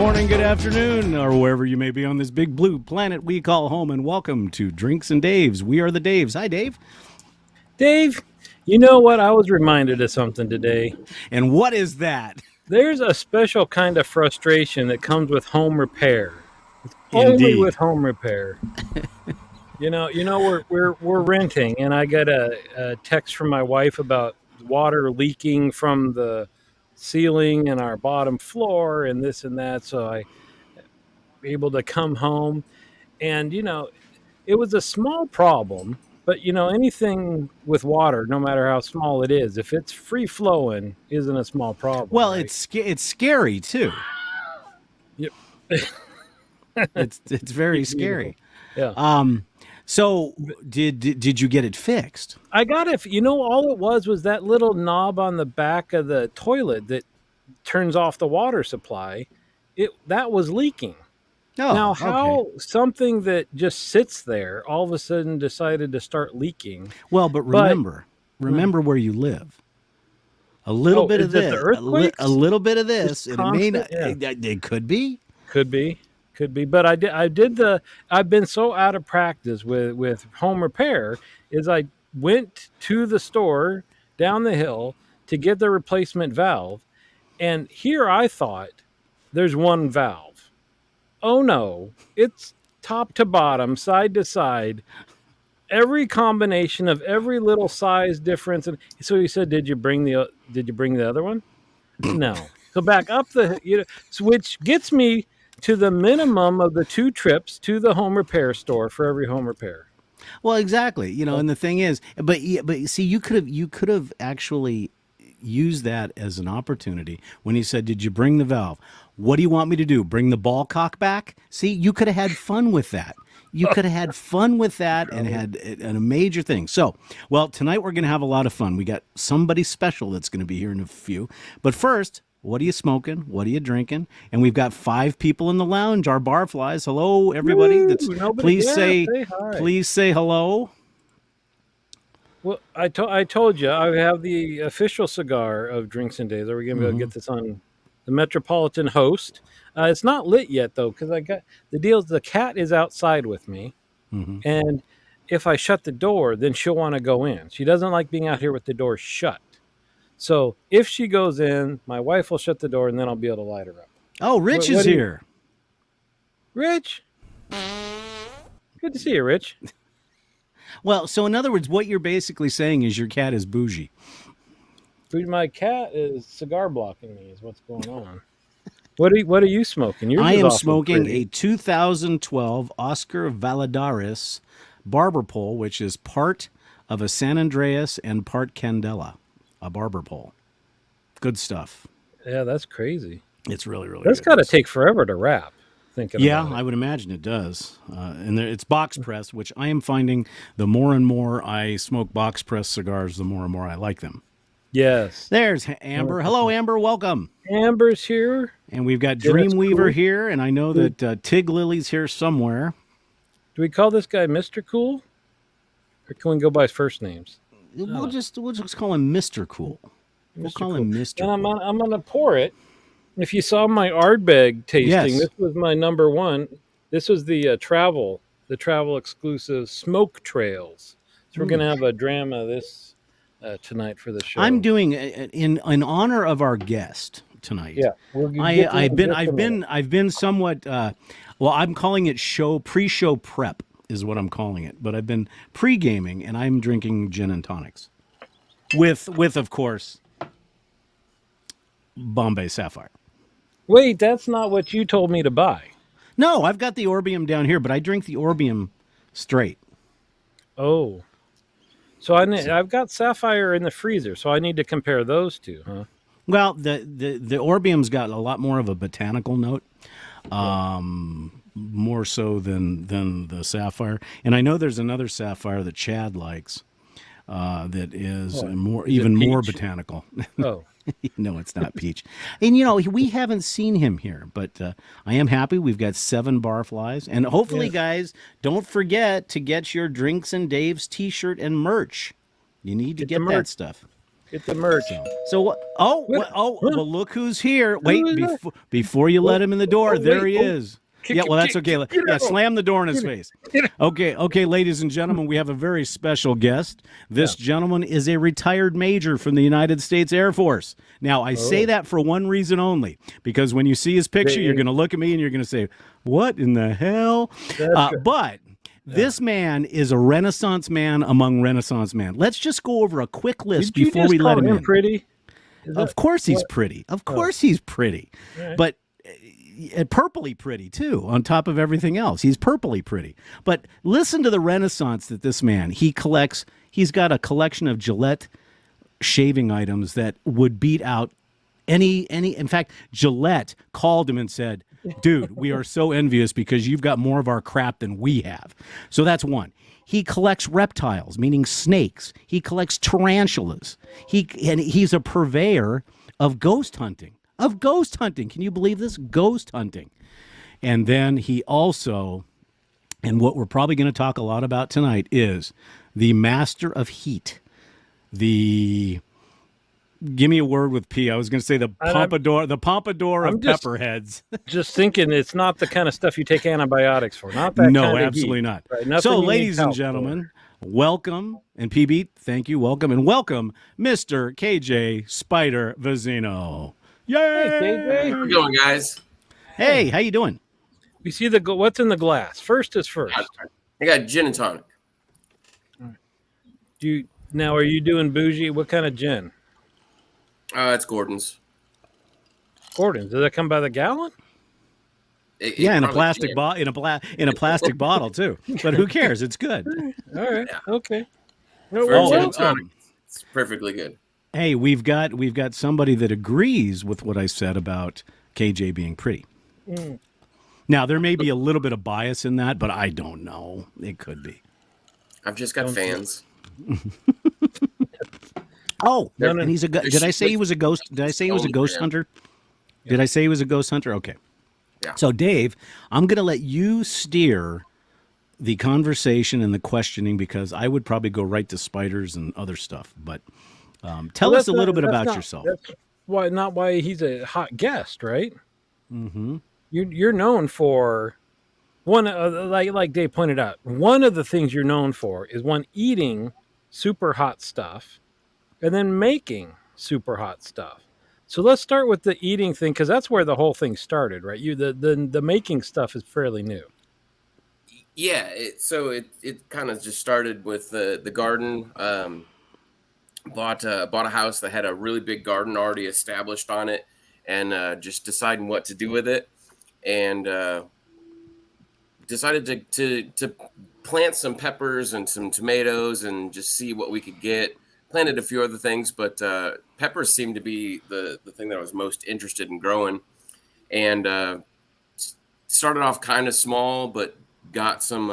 morning, good afternoon, or wherever you may be on this big blue planet we call home, and welcome to Drinks and Daves. We are the Daves. Hi, Dave. Dave, you know what? I was reminded of something today. And what is that? There's a special kind of frustration that comes with home repair. Only with Indeed. home repair. We're renting, and I got a text from my wife about water leaking from the ceiling in our bottom floor, and this and that. So I able to come home, and it was a small problem. But anything with water, no matter how small it is, if it's free flowing, isn't a small problem. Well, right? it's scary too. Yep. It's very scary. Yeah. So did you get it fixed? I got it. All it was that little knob on the back of the toilet that turns off the water supply. That was leaking. Oh, Now, okay. how something that just sits there all of a sudden decided to start leaking? Well, but remember where you live. A little bit of is it the this, earthquakes? a little bit of this, Just and it may not. constant? Yeah. It could be. Could be. But I've been so out of practice with home repair is I went to the store down the hill to get the replacement valve, and here I thought there's one valve. Oh no, it's top to bottom, side to side, every combination of every little size difference. And so he said, did you bring the other one? No. So back up which gets me to the minimum of the 2 trips to the home repair store for every home repair. Well, exactly. And the thing is, but see, you could have actually used that as an opportunity when he said, "Did you bring the valve? What do you want me to do? Bring the ball cock back?" See, you could have had fun with that. You could have had fun with that and had a major thing. So, well, tonight we're going to have a lot of fun. We got somebody special that's going to be here in a few. But first, what are you smoking? What are you drinking? And we've got 5 people in the lounge, our barflies. Hello, everybody. Please say hi. please say hello. Well, I told you I have the official cigar of Drinks and Days. Are we going to be able to get this on the Metropolitan Host? It's not lit yet though, because I got the deal. The cat is outside with me, and if I shut the door, then she'll want to go in. She doesn't like being out here with the door shut. So if she goes in, my wife will shut the door, and then I'll be able to light her up. Oh, Rich is here. Rich, good to see you, Rich. Well, so in other words, what you're basically saying is your cat is bougie. My cat is cigar blocking me. Is what's going on. What are you smoking? I am smoking a 2012 Oscar Valladares barber pole, which is part of a San Andreas and part Candela, a barber pole. Good stuff. Yeah, that's crazy. It's really, really That's good. got to take forever to wrap. Yeah, I would imagine it does. And it's box press, which I am finding the more and more I smoke box press cigars, the more and more I like them. Yes. There's Amber. Hello, Amber. Welcome. Amber's here. And we've got Yeah, that's Dreamweaver cool. here, and I know that Tig Lily's here somewhere. Do we call this guy Mr. Cool? Or can we go by his first names? We'll just call him Mr. Cool. We'll call him Mr. And Cool. I'm going to pour it. If you saw my Ardbeg tasting, Yes. This was my number one. This was the travel exclusive Smoke Trails. So we're going to have a dram of this tonight for the show. I'm doing in honor of our guest tonight. Yeah, I've been somewhat. Well, I'm calling it pre-show prep is what I'm calling it. But I've been pre-gaming, and I'm drinking gin and tonics with of course Bombay Sapphire. Wait, that's not what you told me to buy. No, I've got the Orbium down here, but I drink the Orbium straight. Oh, so I've got Sapphire in the freezer, so I need to compare those two, huh? Well, the Orbium's got a lot more of a botanical note, more so than the Sapphire. And I know there's another Sapphire that Chad likes that is even more botanical. Oh. No, it's not peach. And, we haven't seen him here, but I am happy. We've got 7 barflies. And hopefully, guys, don't forget to get your Drinks and Daves t-shirt and merch. You need to get that stuff. Get the merch. So what? Oh, What? oh, Huh? well, look who's here. Wait, is that? before you let him in the door, Oh, there wait. he Oh, is. kick Yeah, him, well, that's kick- okay. get Yeah, out. slam the door in his face. Get out. Okay, ladies and gentlemen, we have a very special guest. This gentleman is a retired major from the United States Air Force. Now, I say Oh. that for one reason only, because when you see his picture, you're going to look at me and you're going to say, "What in the hell?" That's But this man is a Renaissance man among Renaissance men. Let's just go over a quick list Did you before just we call let him in. pretty? Of course he's pretty. Of course he's pretty. Right. But purpley pretty too, on top of everything else. He's purpley pretty. But listen to the renaissance that this man, he collects. He's got a collection of Gillette shaving items that would beat out any. In fact, Gillette called him and said, "Dude, we are so envious because you've got more of our crap than we have." So that's one. He collects reptiles, meaning snakes. He collects tarantulas. He's a purveyor of ghost hunting. Can you believe this? Ghost hunting. And then he also, and what we're probably going to talk a lot about tonight, is the master of heat. Give me a word with P. I was going to say the pompadour of pepperheads. Just thinking it's not the kind of stuff you take antibiotics for. Not that No, kind of absolutely heat. not. Right, nothing So, you need ladies and help gentlemen, welcome. And PB, thank you. Welcome. And welcome, Mr. KJ Spider Vizino. Yay! Hey, KJ. How's it going, guys? Hey, how you doing? We see what's in the glass. First is first. I got gin and tonic. Now, are you doing bougie? What kind of gin? It's Gordon's. Gordon, does that come by the gallon? Yeah, in a probably plastic can. bottle, in a plastic bottle too. But who cares? It's good. All right. Yeah. Okay. No, For well, gin well, and tonic, it's perfectly good. Hey, we've got somebody that agrees with what I said about KJ being pretty. Now, there may be a little bit of bias in that, but I don't know. It could be. I've just got fans. Oh, No, no. and he's a. Did I say he was a ghost? Did I say he was a ghost hunter? Did I say he was a ghost hunter? Okay. Yeah. So, Dave, I'm going to let you steer the conversation and the questioning because I would probably go right to spiders and other stuff. But tell Well, us a little bit about not- yourself. That's not why he's a hot guest, right? Mm-hmm. You're known for one, like Dave pointed out. One of the things you're known for is eating super hot stuff, and then making super hot stuff. So let's start with the eating thing because that's where the whole thing started, right? The making stuff is fairly new. Yeah, it kind of just started with the garden. Bought a house that had a really big garden already established on it, and just deciding what to do with it, and decided to plant some peppers and some tomatoes and just see what we could get. Planted a few other things, but peppers seemed to be the thing that I was most interested in growing, and started off kind of small, but got some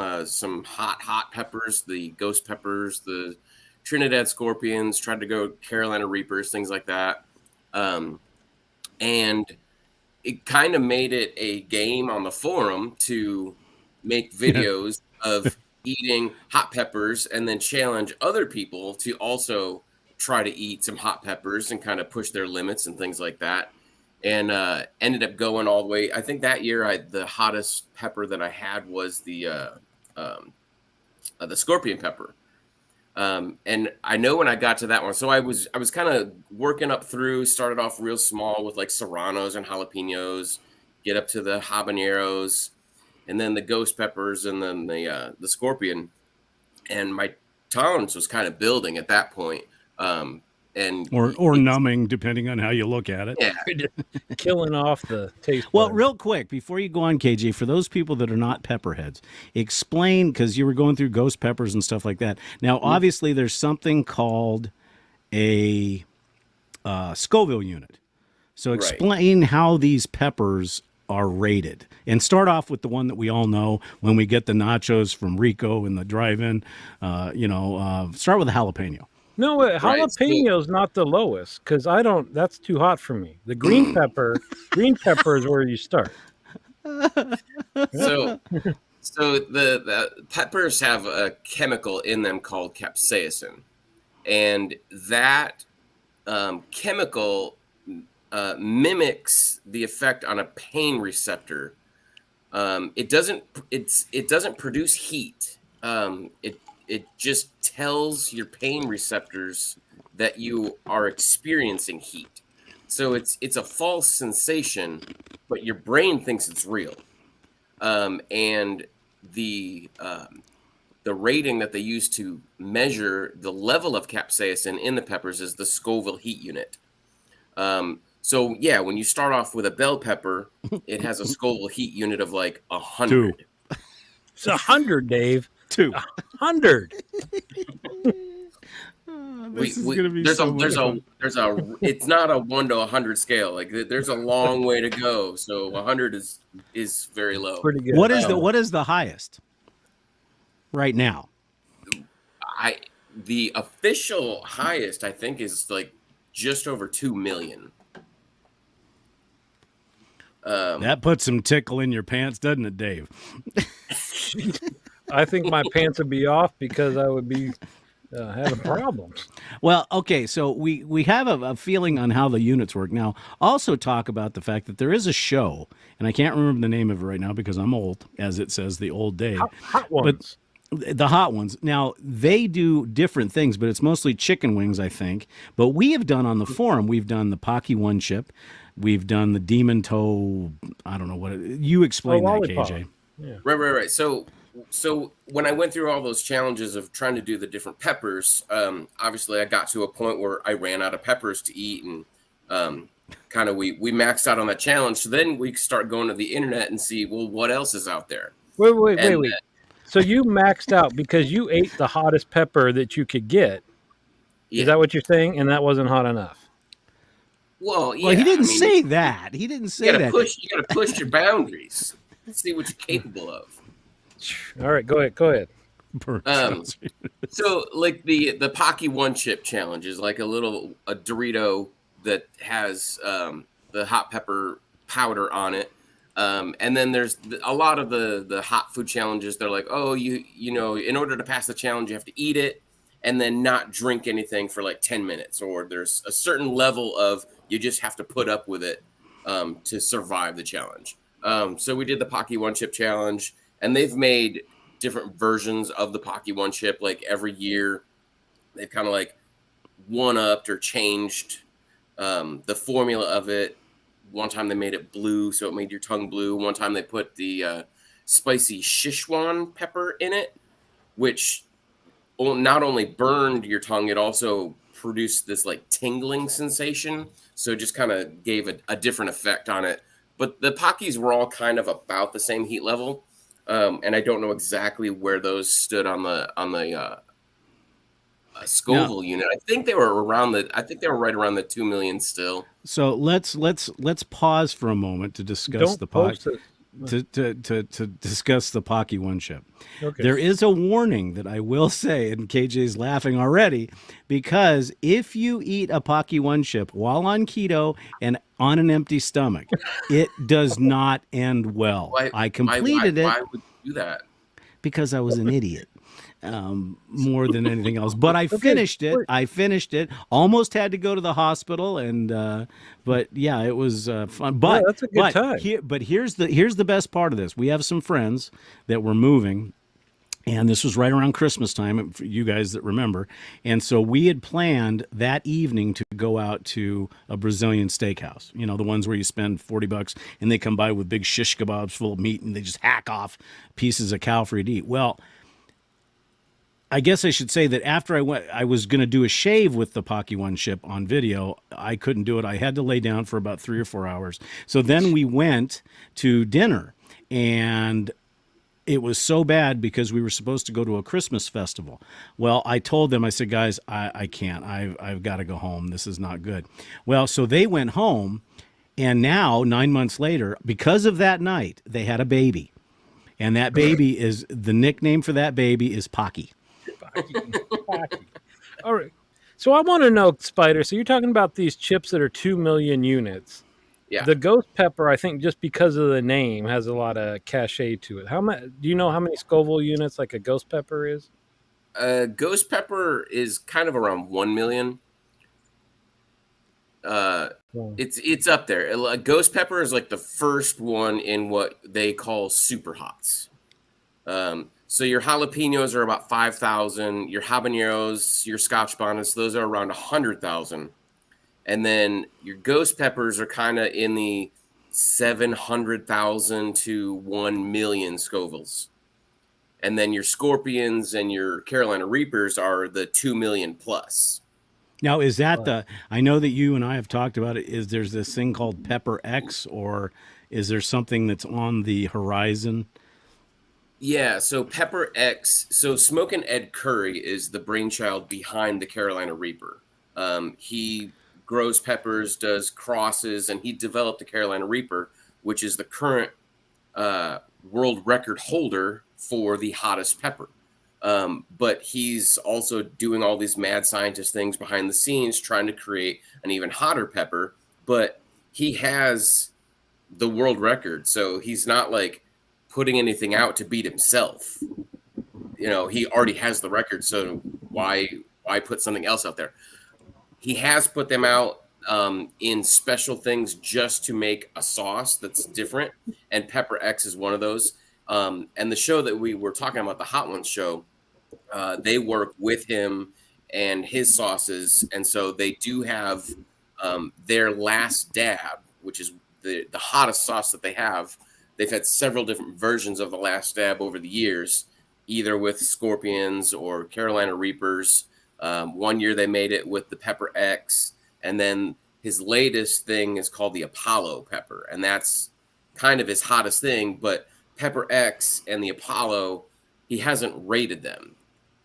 hot peppers, the ghost peppers, the Trinidad scorpions, tried to go Carolina reapers, things like that. And it kind of made it a game on the forum to make videos of eating hot peppers and then challenge other people to also try to eat some hot peppers and kind of push their limits and things like that. And ended up going all the way. I think that year the hottest pepper that I had was the scorpion pepper. And I know when I got to that one, so I was kind of working up through, started off real small with like serranos and jalapenos, get up to the habaneros, and then the ghost peppers, and then the scorpion. And my tolerance was kind of building at that point. Or numbing, depending on how you look at it. Yeah. Killing off the taste. Well, buds. real quick, before you go on, KJ, for those people that are not pepperheads, explain, because you were going through ghost peppers and stuff like that. Now, obviously, there's something called a Scoville unit. So explain how these peppers are rated. And start off with the one that we all know when we get the nachos from Rico in the drive-in. Start with a jalapeno. No, jalapeno is not the lowest because that's too hot for me. The green pepper is where you start. So the peppers have a chemical in them called capsaicin, and that chemical mimics the effect on a pain receptor. It doesn't produce heat. It just tells your pain receptors that you are experiencing heat. So it's a false sensation, but your brain thinks it's real. And the rating that they use to measure the level of capsaicin in the peppers is the Scoville heat unit. So yeah, when you start off with a bell pepper, it has a Scoville heat unit of like 100. It's 100, Dave. 2. 100. This is gonna be so much fun. It's not a 1 to 100 scale. Like there's a long way to go. So 100 is very low. Pretty good. What is the highest right now? The official highest I think is like just over 2 million. That puts some tickle in your pants, doesn't it, Dave? I think my pants would be off because I would be having problems. Well, okay, so we have a feeling on how the units work. Now, also talk about the fact that there is a show, and I can't remember the name of it right now because I'm old, as it says, the old Dave. Hot ones. The hot ones. Now, they do different things, but it's mostly chicken wings, I think. But we have done on the forum, we've done the Pocky One Chip. We've done the Demon Toe. I don't know what you explain that, lollipop. KJ. Yeah. Right. So when I went through all those challenges of trying to do the different peppers, obviously I got to a point where I ran out of peppers to eat, and kind of we maxed out on that challenge. So then we start going to the internet and see, well, what else is out there? Wait. So you maxed out because you ate the hottest pepper that you could get. Yeah. Is that what you're saying? And that wasn't hot enough. Well, yeah. Well, he didn't say that. He didn't say that. You got to push your boundaries. See what you're capable of. All right, go ahead. So like the Pocky One Chip challenge is like a Dorito that has the hot pepper powder on it. And then there's a lot of the hot food challenges. They're like, oh, you know, in order to pass the challenge, you have to eat it and then not drink anything for like 10 minutes. Or there's a certain level of you just have to put up with it to survive the challenge. So we did the Pocky One Chip challenge, and they've made different versions of the Pocky One Chip. Like every year, they've kind of like one-upped or changed the formula of it. One time they made it blue, so it made your tongue blue. One time they put the spicy Szechuan pepper in it, which not only burned your tongue, it also produced this like tingling sensation. So it just kind of gave a different effect on it. But the Pockies were all kind of about the same heat level. And I don't know exactly where those stood on the Scoville unit. I think they were right around the 2 million still. So let's pause for a moment to discuss the Pocky. To discuss the Pocky One Chip. Okay. There is a warning that I will say, and KJ's laughing already, because if you eat a Pocky One Chip while on keto and on an empty stomach, it does not end well. I completed it. Why would you do that? Because I was an idiot. More than anything else, but I finished it. Almost had to go to the hospital, and but yeah, it was fun. But yeah, that's a good time. Here's the best part of this. We have some friends that were moving, and this was right around Christmas time for you guys that remember. And so we had planned that evening to go out to a Brazilian steakhouse. You know, the ones where you spend $40 and they come by with big shish kebabs full of meat, and they just hack off pieces of cow for you to eat. Well, I guess I should say that after I was going to do a shave with the Pocky One Chip on video. I couldn't do it. I had to lay down for about 3 or 4 hours. So then we went to dinner, and it was so bad because we were supposed to go to a Christmas festival. Well, I told them, I said, guys, I can't. I've got to go home. This is not good. Well, so they went home, and now 9 months later, because of that night, they had a baby. And that baby is, the nickname for that baby is Pocky. All right. So I want to know, Spider, so you're talking about these chips that are 2 million units. Yeah. The ghost pepper, I think just because of the name, has a lot of cachet to it. Do you know how many Scoville units like a ghost pepper is? Ghost pepper is kind of around 1 million. Wow. It's up there. Ghost pepper is like the first one in what they call super hots. So your jalapenos are about 5,000. Your habaneros, your Scotch bonnets, those are around 100,000. And then your ghost peppers are kind of in the 700,000 to 1 million Scovilles. And then your scorpions and your Carolina Reapers are the 2 million plus. Now, is that I know that you and I have talked about it. Is there's this thing called Pepper X, or is there something that's on the horizon? Yeah, so Pepper X, so Smokin' Ed Curry is the brainchild behind the Carolina Reaper. He grows peppers, does crosses, and he developed the Carolina Reaper, which is the current world record holder for the hottest pepper. But he's also doing all these mad scientist things behind the scenes, trying to create an even hotter pepper. But he has the world record, so he's not like putting anything out to beat himself. You know, he already has the record, so why put something else out there? He has put them out in special things just to make a sauce that's different, and Pepper X is one of those. And the show that we were talking about, the Hot Ones show, they work with him and his sauces, and so they do have their last dab, which is the hottest sauce that they have. They've had several different versions of the last dab over the years, either with scorpions or Carolina Reapers. One year they made it with the Pepper X, and then his latest thing is called the Apollo pepper, and that's kind of his hottest thing. But Pepper X and the Apollo, he hasn't rated them.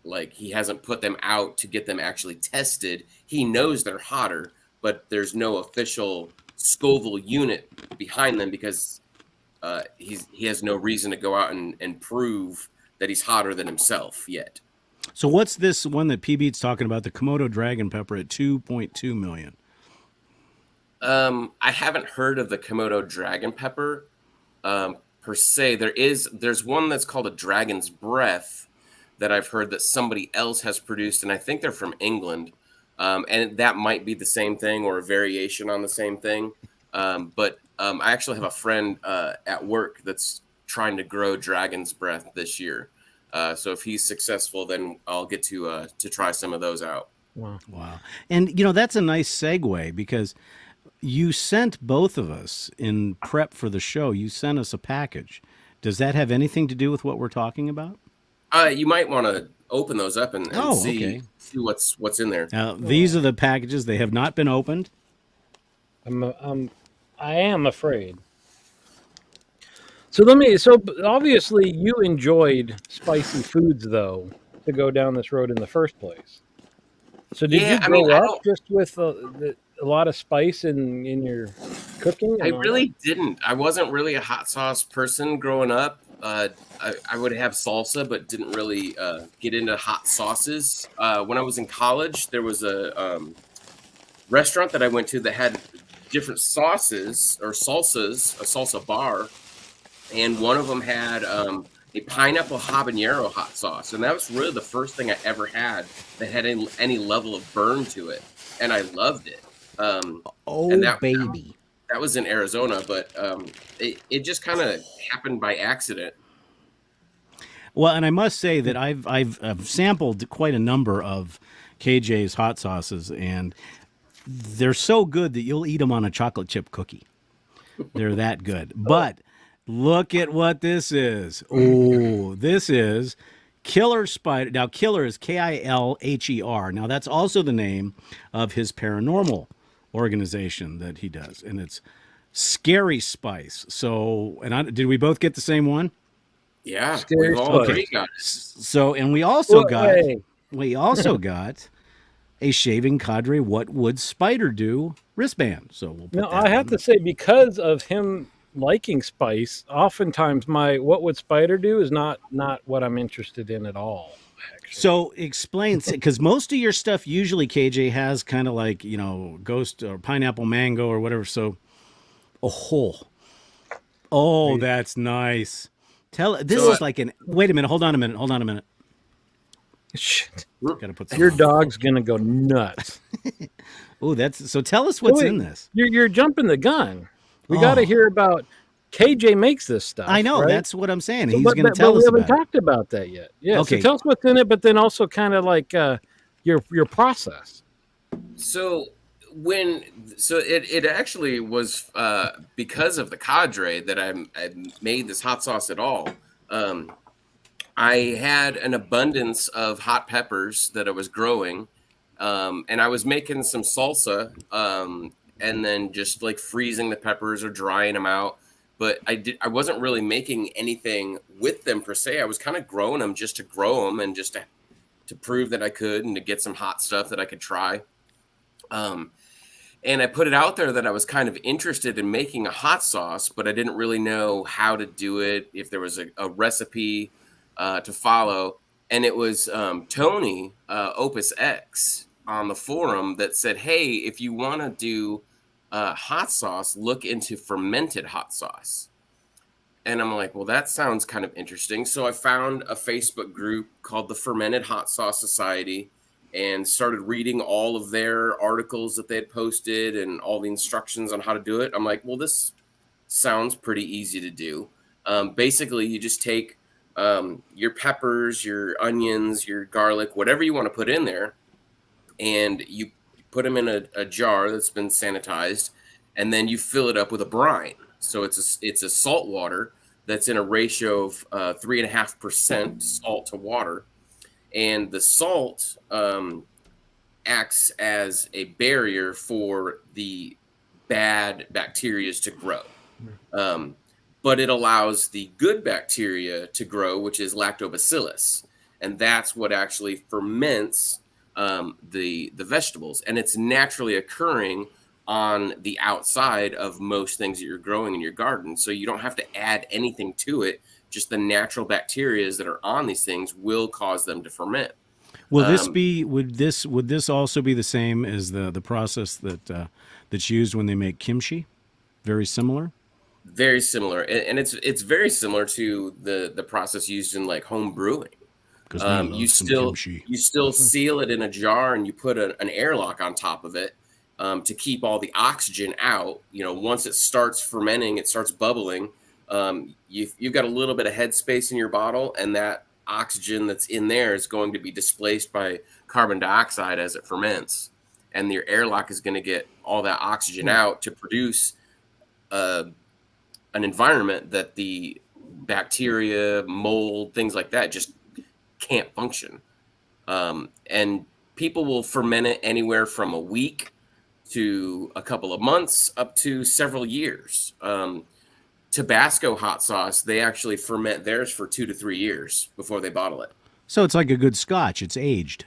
Like, he hasn't put them out to get them actually tested. He knows they're hotter, but there's no official Scoville unit behind them because he has no reason to go out and prove that he's hotter than himself yet. So what's this one that PB's talking about, the Komodo dragon pepper at 2.2 million? I haven't heard of the Komodo dragon pepper per se. There's one that's called a dragon's breath that I've heard that somebody else has produced, and I think they're from England. And that might be the same thing or a variation on the same thing. But I actually have a friend at work that's trying to grow dragon's breath this year. So if he's successful, then I'll get to try some of those out. Wow. And, you know, that's a nice segue because you sent both of us in prep for the show. You sent us a package. Does that have anything to do with what we're talking about? You might want to open those up and see what's in there. Now, these are the packages. They have not been opened. I am afraid. So obviously you enjoyed spicy foods though to go down this road in the first place. So did you grow up just with a lot of spice in your cooking? I really didn't. I wasn't really a hot sauce person growing up. I would have salsa, but didn't really get into hot sauces. When I was in college, there was a restaurant that I went to that had different sauces or salsas, a salsa bar, and one of them had a pineapple habanero hot sauce, and that was really the first thing I ever had that had any level of burn to it, and I loved it. Baby. That was in Arizona, but it just kind of happened by accident. Well, and I must say that I've sampled quite a number of KJ's hot sauces, and they're so good that you'll eat them on a chocolate chip cookie. They're that good. But look at what this is. Oh, this is Killer Spider. Now, Killer is Kilher. Now, that's also the name of his paranormal organization that he does, and it's Scary Spice. So, and did we both get the same one? Yeah, Scary we've all Spice. three got it. So, and we also got a Shaving Cadre What Would Spider Do wristband. So we'll put No, that I have on. to say, because of him liking spice, oftentimes my what would spider do is not what I'm interested in at all. Actually. So explain, because most of your stuff usually KJ has kind of like, you know, ghost or pineapple mango or whatever. So, that's nice. This is like wait a minute. Hold on a minute. Shit. Gotta put some Your dog's gonna go nuts. Oh, that's so. Tell us So what's wait, in this. you're jumping the gun. We got to Oh, hear about KJ makes this I stuff, know. right? That's what I'm saying. So, He's going to but tell we us haven't about it. talked about that yet. Yeah. So Okay. tell us what's in it, but then also kind of like your process. So it actually was because of the cadre that I made this hot sauce at all. Um, I had an abundance of hot peppers that I was growing, and I was making some salsa, and then just like freezing the peppers or drying them out. But I wasn't really making anything with them per se. I was kind of growing them just to grow them and just to prove that I could and to get some hot stuff that I could try. Um, and I put it out there that I was kind of interested in making a hot sauce, but I didn't really know how to do it, if there was a recipe to follow. And it was Tony Opus X on the forum that said, hey, if you want to do hot sauce, look into fermented hot sauce. And I'm like, well, that sounds kind of interesting. So I found a Facebook group called the Fermented Hot Sauce Society and started reading all of their articles that they had posted and all the instructions on how to do it. I'm like, well, this sounds pretty easy to do. Basically, you just take your peppers, your onions, your garlic, whatever you want to put in there, and you put them in a jar that's been sanitized, and then you fill it up with a brine. So it's a salt water that's in a ratio of 3.5% salt to water, and the salt acts as a barrier for the bad bacteria to grow. But it allows the good bacteria to grow, which is lactobacillus, and that's what actually ferments the vegetables, and it's naturally occurring on the outside of most things that you're growing in your garden. So you don't have to add anything to it. Just the natural bacteria that are on these things will cause them to ferment. Will this be? Would this also be the same as the process that's used when they make kimchi? Very similar. Very similar, and it's very similar to the process used in like home brewing. Because we love You some still kimchi. you still seal it in a jar and you put an airlock on top of it to keep all the oxygen out. You know, once it starts fermenting, it starts bubbling. You've got a little bit of headspace in your bottle, and that oxygen that's in there is going to be displaced by carbon dioxide as it ferments, and your airlock is going to get all that oxygen out to produce an environment that the bacteria, mold, things like that just can't function. And people will ferment it anywhere from a week to a couple of months up to several years. Tabasco hot sauce, they actually ferment theirs for 2 to 3 years before they bottle it. So it's like a good scotch. It's aged.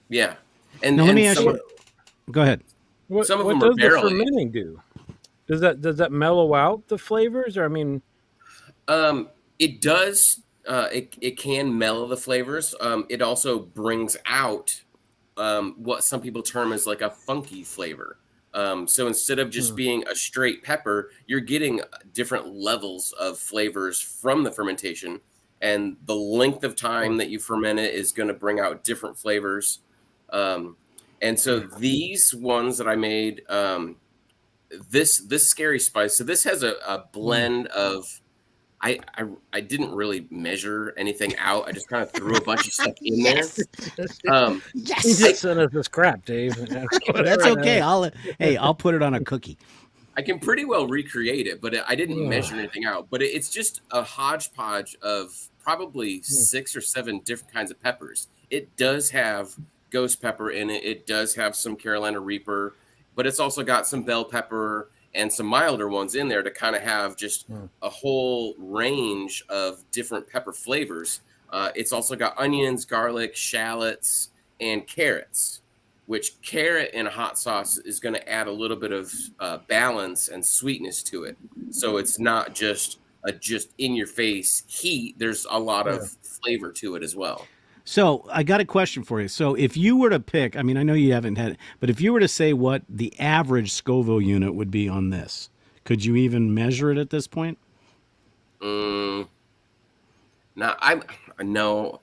Yeah. And Now let me ask some, you. Go ahead. some of What them are does the barrel aged. fermenting do? Does that mellow out the flavors? Or I mean, It does. It can mellow the flavors. It also brings out what some people term as like a funky flavor. So instead of just being a straight pepper, you're getting different levels of flavors from the fermentation, and the length of time that you ferment it is going to bring out different flavors. And so these ones that I made, this scary spice. So this has a blend of. I didn't really measure anything out. I just kind of threw a bunch of stuff in there. you just sent us this crap, Dave. That's okay. I'll put it on a cookie. I can pretty well recreate it, but I didn't measure anything out. But it's just a hodgepodge of probably 6 or 7 different kinds of peppers. It does have ghost pepper in it. It does have some Carolina Reaper, but it's also got some bell pepper and some milder ones in there to kind of have just a whole range of different pepper flavors. It's also got onions, garlic, shallots, and carrots, which carrot in a hot sauce is going to add a little bit of balance and sweetness to it. So it's not just in your face heat. There's a lot of flavor to it as well. So I got a question for you. So if you were to pick, I mean, I know you haven't had it, but if you were to say what the average Scoville unit would be on this, could you even measure it at this point? Now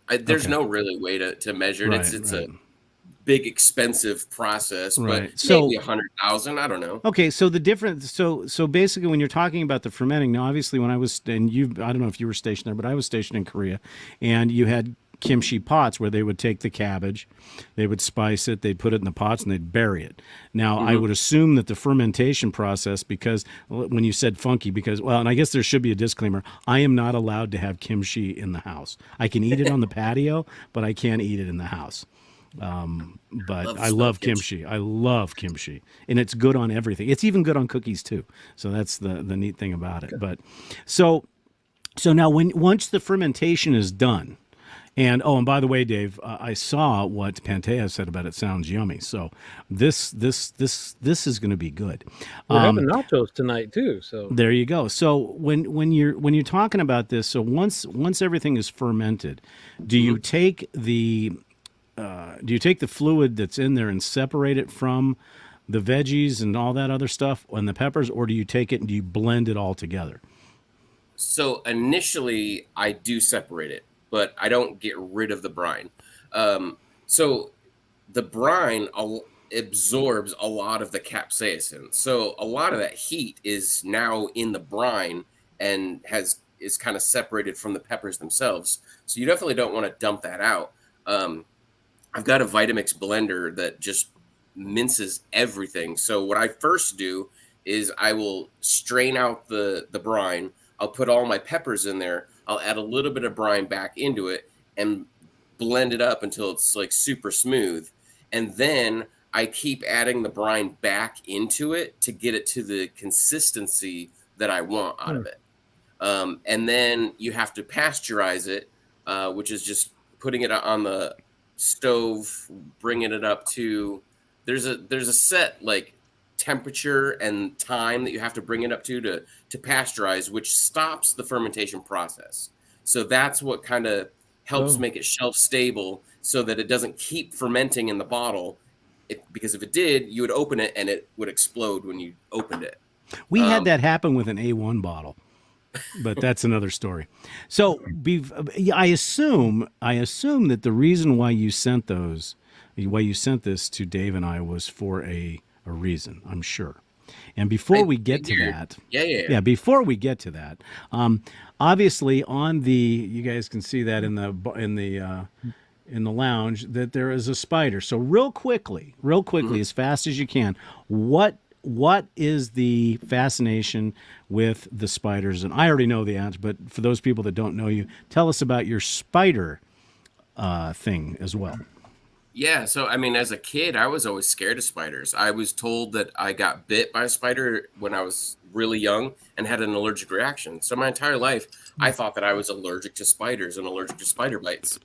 there's no really way to measure it. Right, It's right. big expensive process, but Right. So maybe 100,000. I don't know. okay, so the difference, so basically, when you're talking about the fermenting, now obviously, when I was, and you, I don't know if you were stationed there, but I was stationed in Korea, and you had kimchi pots where they would take the cabbage, they would spice it, they'd put it in the pots, and they'd bury it. Now, I would assume that the fermentation process, because when you said funky, because, well, and I guess there should be a disclaimer, I am not allowed to have kimchi in the house. I can eat it on the patio, but I can't eat it in the house. But Love the I smell love of kimchi. kimchi. I love kimchi, and it's good on everything. It's even good on cookies too. So that's the neat thing about it. But so now once the fermentation is done, and oh, and by the way, Dave, I saw what Pantea said about it. Sounds yummy. So this is going to be good. We're having nachos tonight too. So There you go. So when you're talking about this, so once everything is fermented, do you take the fluid that's in there and separate it from the veggies and all that other stuff and the peppers, or do you take it and do you blend it all together? So initially, I do separate it, but I don't get rid of the brine. So the brine absorbs a lot of the capsaicin. So a lot of that heat is now in the brine and is kind of separated from the peppers themselves. So you definitely don't want to dump that out. I've got a Vitamix blender that just minces everything. So what I first do is I will strain out the brine. I'll put all my peppers in there. I'll add a little bit of brine back into it and blend it up until it's like super smooth. And then I keep adding the brine back into it to get it to the consistency that I want out of it. And then you have to pasteurize it, which is just putting it on the stove, bringing it up to there's a set like temperature and time that you have to bring it up to pasteurize, which stops the fermentation process. So that's what kind of helps make it shelf stable so that it doesn't keep fermenting in the bottle. Because if it did, you would open it and it would explode when you opened it. We had that happen with an A1 bottle, but that's another story. So I assume that the reason why you sent this to Dave and I was for a reason, I'm sure. And before we get to that, before we get to that, obviously you guys can see that in the lounge that there is a spider. So real quickly, as fast as you can, what is the fascination with the spiders? And I already know the answer, but for those people that don't know you, tell us about your spider thing as well. Yeah, so I mean, as a kid, I was always scared of spiders. I was told that I got bit by a spider when I was really young and had an allergic reaction. So my entire life, I thought that I was allergic to spiders and allergic to spider bites.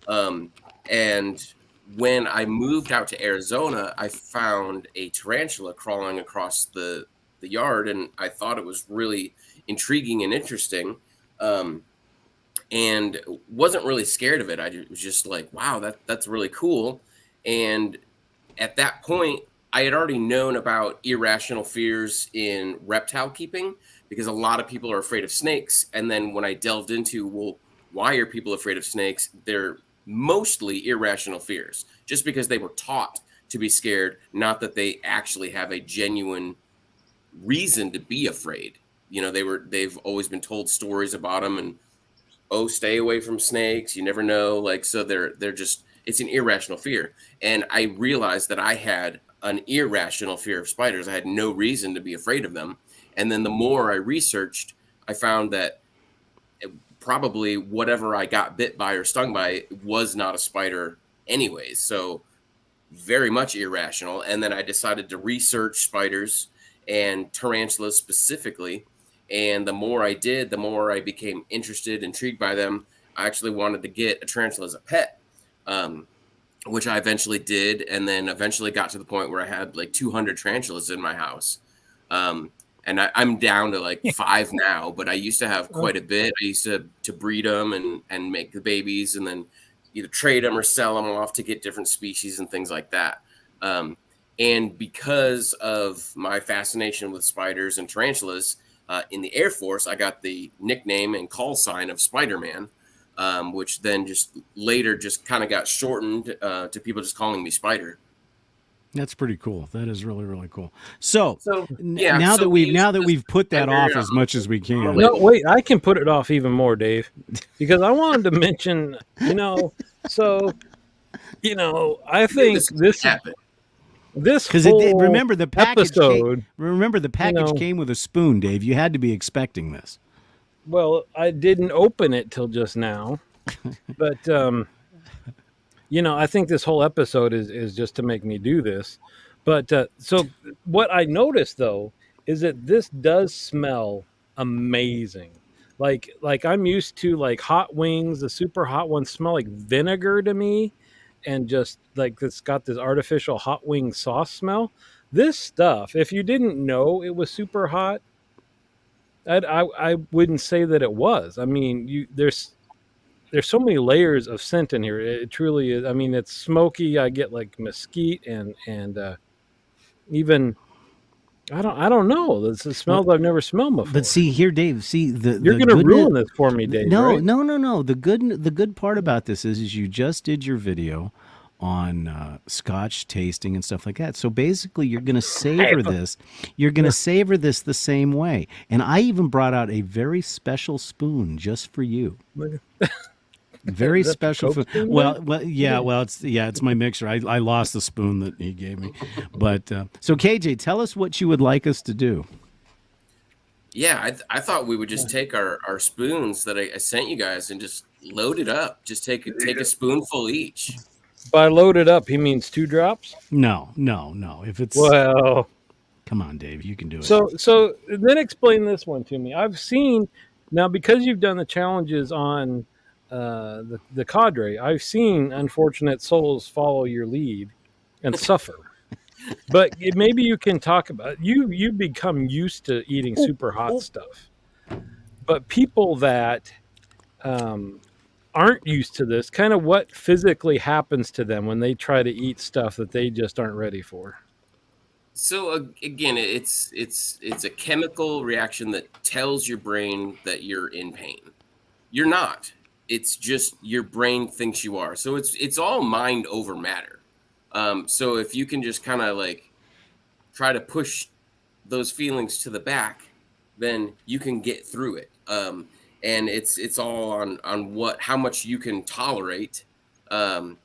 And when I moved out to Arizona, I found a tarantula crawling across the yard, and I thought it was really intriguing and interesting. And wasn't really scared of it. I was just like, wow, that's really cool. And at that point, I had already known about irrational fears in reptile keeping because a lot of people are afraid of snakes. And then when I delved into, well, why are people afraid of snakes? They're mostly irrational fears, just because they were taught to be scared, not that they actually have a genuine reason to be afraid. You know, they've always been told stories about them and, oh, stay away from snakes. You never know. Like, so they're just, it's an irrational fear. And I realized that I had an irrational fear of spiders. I had no reason to be afraid of them. And then the more I researched, I found that probably whatever I got bit by or stung by was not a spider anyways. So very much irrational. And then I decided to research spiders and tarantulas specifically. And the more I did, the more I became intrigued by them. I actually wanted to get a tarantula as a pet, which I eventually did. And then eventually got to the point where I had like 200 tarantulas in my house. And I'm down to like 5 now, but I used to have quite a bit. I used to breed them and make the babies and then either trade them or sell them off to get different species and things like that. And because of my fascination with spiders and tarantulas, in the Air Force, I got the nickname and call sign of Spider-Man. which then just later just kind of got shortened to people just calling me Spider. That's pretty cool. That is really, really cool. So, So yeah, now so that we we've use now that this we've put that Spider, off as much as we can. No, wait, I can put it off even more, Dave, because I wanted to mention, so, I think this happened. Because whole remember the package episode, came with a spoon, Dave. You had to be expecting this. well, I didn't open it till just now, but I think this whole episode is just to make me do this. But so what I noticed though is that this does smell amazing. Like I'm used to like hot wings, the super hot ones smell like vinegar to me, and just like it's got this artificial hot wing sauce smell. This stuff, if you didn't know it was super hot, I wouldn't say that it was. I mean, there's so many layers of scent in here. It truly is. I mean, it's smoky. I get like mesquite and even I don't know. This is smells I've never smelled before. But see here, Dave. See You're going to ruin this for me, Dave. No, right? no. The good part about this is you just did your video on Scotch tasting and stuff like that. So basically, you're going to savor this. You're going to savor this the same way. And I even brought out a very special spoon just for you. Very Is that the special Coke food. spoon Well, it's my mixer. I lost the spoon that he gave me. But so KJ, tell us what you would like us to do. Yeah, I thought we would just take our spoons that I sent you guys and just load it up. Just take a spoonful each. By loaded up, he means 2 drops. No. If it's Well, come on, Dave, you can do it. so then explain this one to me. I've seen now because you've done the challenges on the cadre. I've seen unfortunate souls follow your lead and suffer. But maybe you can talk about you become used to eating super hot stuff. But people that aren't used to this, kind of what physically happens to them when they try to eat stuff that they just aren't ready for. So again, it's a chemical reaction that tells your brain that you're in pain. You're not. It's just your brain thinks you are. So it's all mind over matter. So if you can just kind of like try to push those feelings to the back, then you can get through it. And it's all on how much you can tolerate to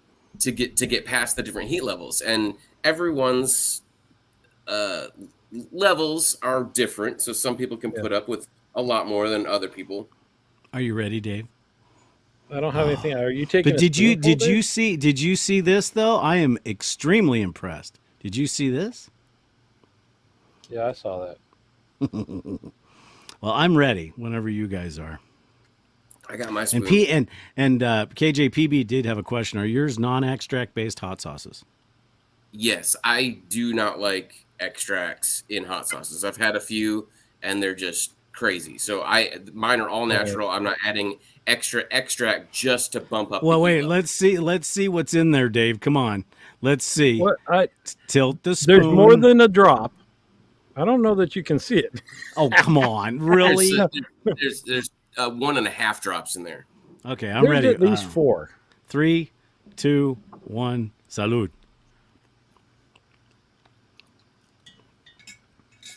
get past the different heat levels. And everyone's levels are different. So some people can put up with a lot more than other people. Are you ready, Dave? I don't have anything. Are you taking? But did you see this though? I am extremely impressed. Did you see this? Yeah, I saw that. Well, I'm ready whenever you guys are. I got my spoon. And KJPB did have a question. Are yours non-extract based hot sauces? Yes, I do not like extracts in hot sauces. I've had a few and they're just crazy. So mine are all natural. I'm not adding extra extract just to bump up. Well, wait, let's see what's in there, Dave. Come on. Let's see. What Tilt the spoon. there's more than a drop. I don't know that you can see it. Oh, come on. Really? There's 1.5 drops in there. Okay, I'm There's ready. at least 4. 3, 2, 1. Salud.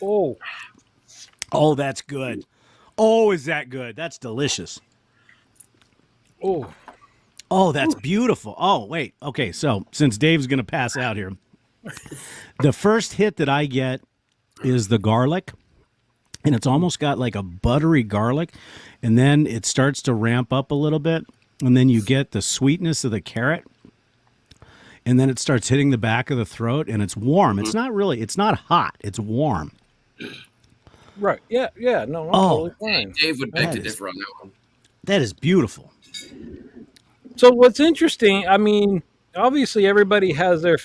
Oh, that's good. Oh, is that good? That's delicious. Oh, that's beautiful. Oh, wait. Okay, so since Dave's going to pass out here, the first hit that I get is the garlic, and it's almost got like a buttery garlic, and then it starts to ramp up a little bit, and then you get the sweetness of the carrot, and then it starts hitting the back of the throat, and it's warm. It's not hot. It's warm. Right. Yeah. No, I'm totally fine. Dave would beg to differ on that one. That is beautiful. So what's interesting, I mean, obviously everybody has their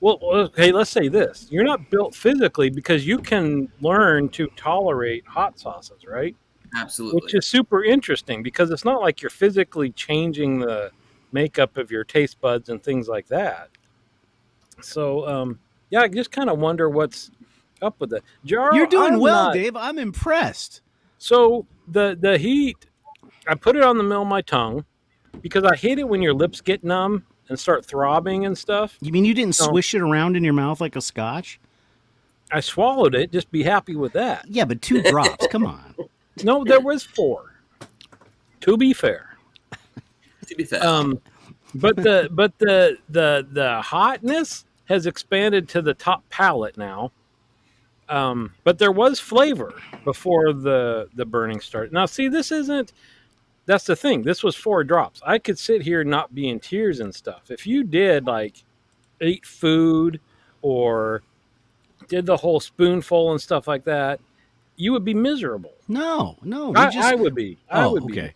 well, okay, let's say this. You're not built physically because you can learn to tolerate hot sauces, right? Absolutely. Which is super interesting because it's not like you're physically changing the makeup of your taste buds and things like that. So, yeah, I just kind of wonder what's up with it. Jaro, You're doing well, Dave. I'm impressed. So the heat, I put it on the middle of my tongue because I hate it when your lips get numb and start throbbing and stuff. You mean you didn't So swish it around in your mouth like a scotch? I swallowed it. Just be happy with that. Yeah, but 2 drops. Come on. No, there was 4. To be fair. To be fair. But the hotness has expanded to the top palate now. But there was flavor before the burning started. Now, see, that's the thing. This was 4 drops. I could sit here and not be in tears and stuff. If you did like ate food or did the whole spoonful and stuff like that, you would be miserable. No. I would be. I Oh, would be. okay.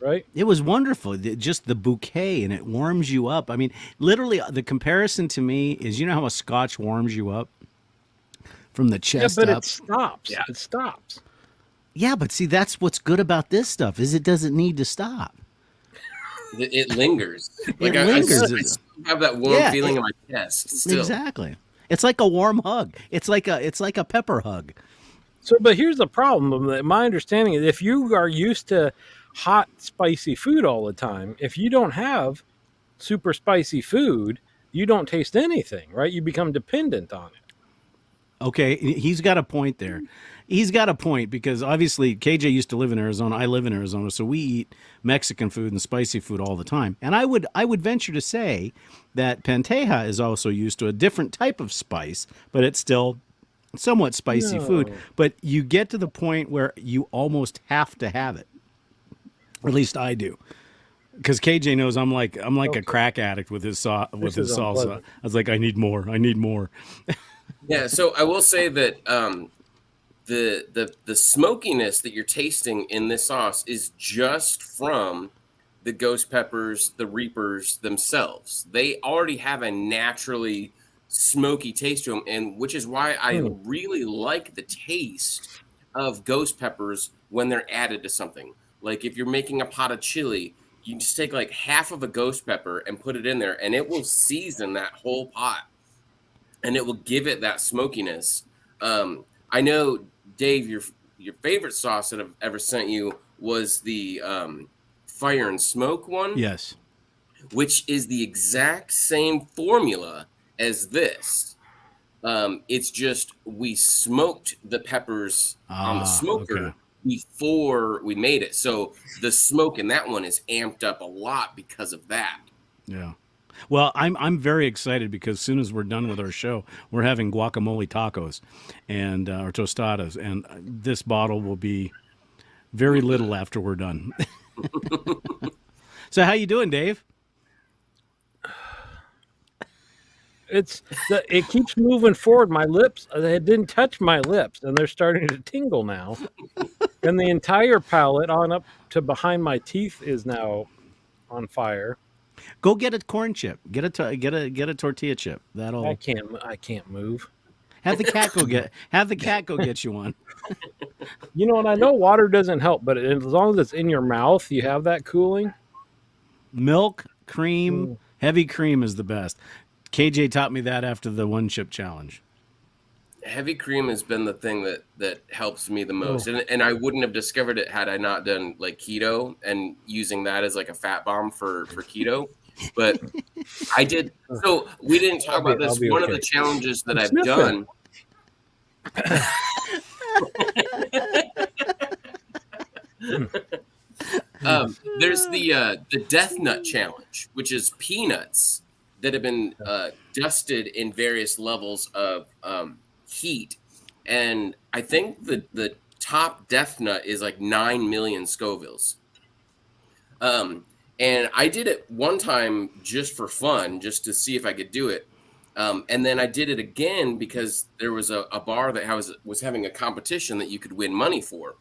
Right? It was wonderful. Just the bouquet, and it warms you up. I mean, literally, the comparison to me is, you know how a scotch warms you up from the Yeah, chest but up? it stops. Yeah. It stops. Yeah, but see, that's what's good about this stuff is it doesn't need to stop. It lingers. It lingers. I still have that warm Yeah, feeling in my chest. Still. Exactly. It's like a warm hug. It's like a pepper hug. So, but here's the problem. My understanding is if you are used to hot, spicy food all the time, if you don't have super spicy food, you don't taste anything, right? You become dependent on it. Okay, he's got a point there. He's got a point because obviously KJ used to live in Arizona. I live in Arizona, so we eat Mexican food and spicy food all the time. And I would venture to say that Panteja is also used to a different type of spice, but it's still somewhat spicy food. No. But you get to the point where you almost have to have it. Or at least I do. Because KJ knows I'm like a crack addict with his with his is salsa. unpleasant. I was like, I need more. Yeah, so I will say that the smokiness that you're tasting in this sauce is just from the ghost peppers, the reapers themselves. They already have a naturally smoky taste to them, and which is why I really like the taste of ghost peppers when they're added to something. Like if you're making a pot of chili, you just take like half of a ghost pepper and put it in there, and it will season that whole pot. And it will give it that smokiness. I know, Dave, your favorite sauce that I've ever sent you was the Fire and Smoke one, Yes. which is the exact same formula as this. It's just we smoked the peppers on the smoker okay. before we made it. So the smoke in that one is amped up a lot because of that. Yeah. Well, I'm very excited because as soon as we're done with our show, we're having guacamole tacos and or tostadas, and this bottle will be very little after we're done. So, how you doing, Dave? It keeps moving forward. My lips, it didn't touch my lips, and they're starting to tingle now. And the entire palate on up to behind my teeth is now on fire. Go get a corn chip. Get a tortilla chip. I can't move. Have the cat go get you one. You know, and I know water doesn't help, but as long as it's in your mouth, you have that cooling. Milk, cream, heavy cream is the best. KJ taught me that after the 1 chip challenge. Heavy cream has been the thing that helps me the most, and I wouldn't have discovered it had I not done like keto and using that as like a fat bomb for keto. But I did. So we didn't talk about this. One of the challenges that I've done. There's the Death Nut Challenge, which is peanuts that have been dusted in various levels of heat, and I think the top death nut is like 9 million Scovilles. And I did it one time just for fun, just to see if I could do it. And then I did it again because there was a bar that was having a competition that you could win money for.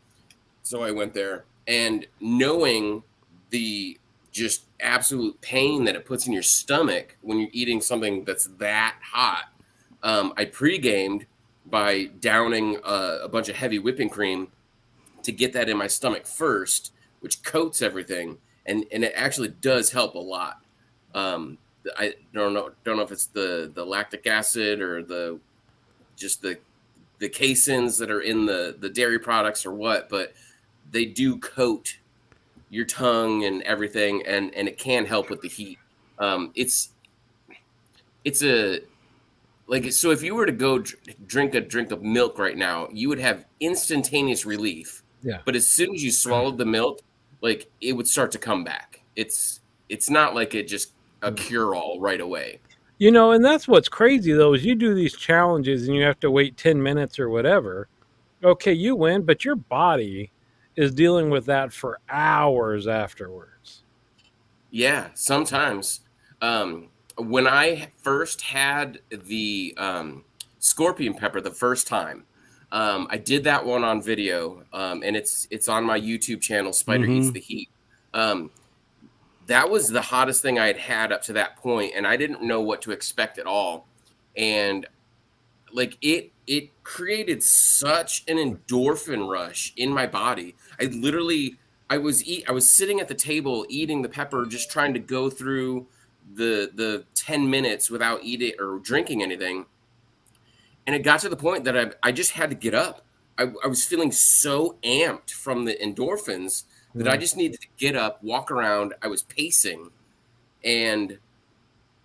So I went there, and knowing the just absolute pain that it puts in your stomach when you're eating something that's that hot, I pre-gamed by downing a bunch of heavy whipping cream to get that in my stomach first, which coats everything, and it actually does help a lot. I don't know if it's the lactic acid or the caseins that are in the dairy products or what, but they do coat your tongue and everything, and it can help with the heat. It's a like, so if you were to go drink a drink of milk right now, you would have instantaneous relief. Yeah. But as soon as you swallowed the milk, like, it would start to come back. It's not like it just a cure all right away. You know, and that's what's crazy though, is you do these challenges and you have to wait 10 minutes or whatever. Okay, you win, but your body is dealing with that for hours afterwards. Yeah, sometimes. When I first had the scorpion pepper the first time, I did that one on video, and it's on my YouTube channel, Spider Eats the Heat. That was the hottest thing I had had up to that point, and I didn't know what to expect at all. And like, it created such an endorphin rush in my body. I was sitting at the table eating the pepper, just trying to go through the 10 minutes without eating or drinking anything. And it got to the point that I just had to get up. I was feeling so amped from the endorphins that I just needed to get up, walk around. I was pacing, and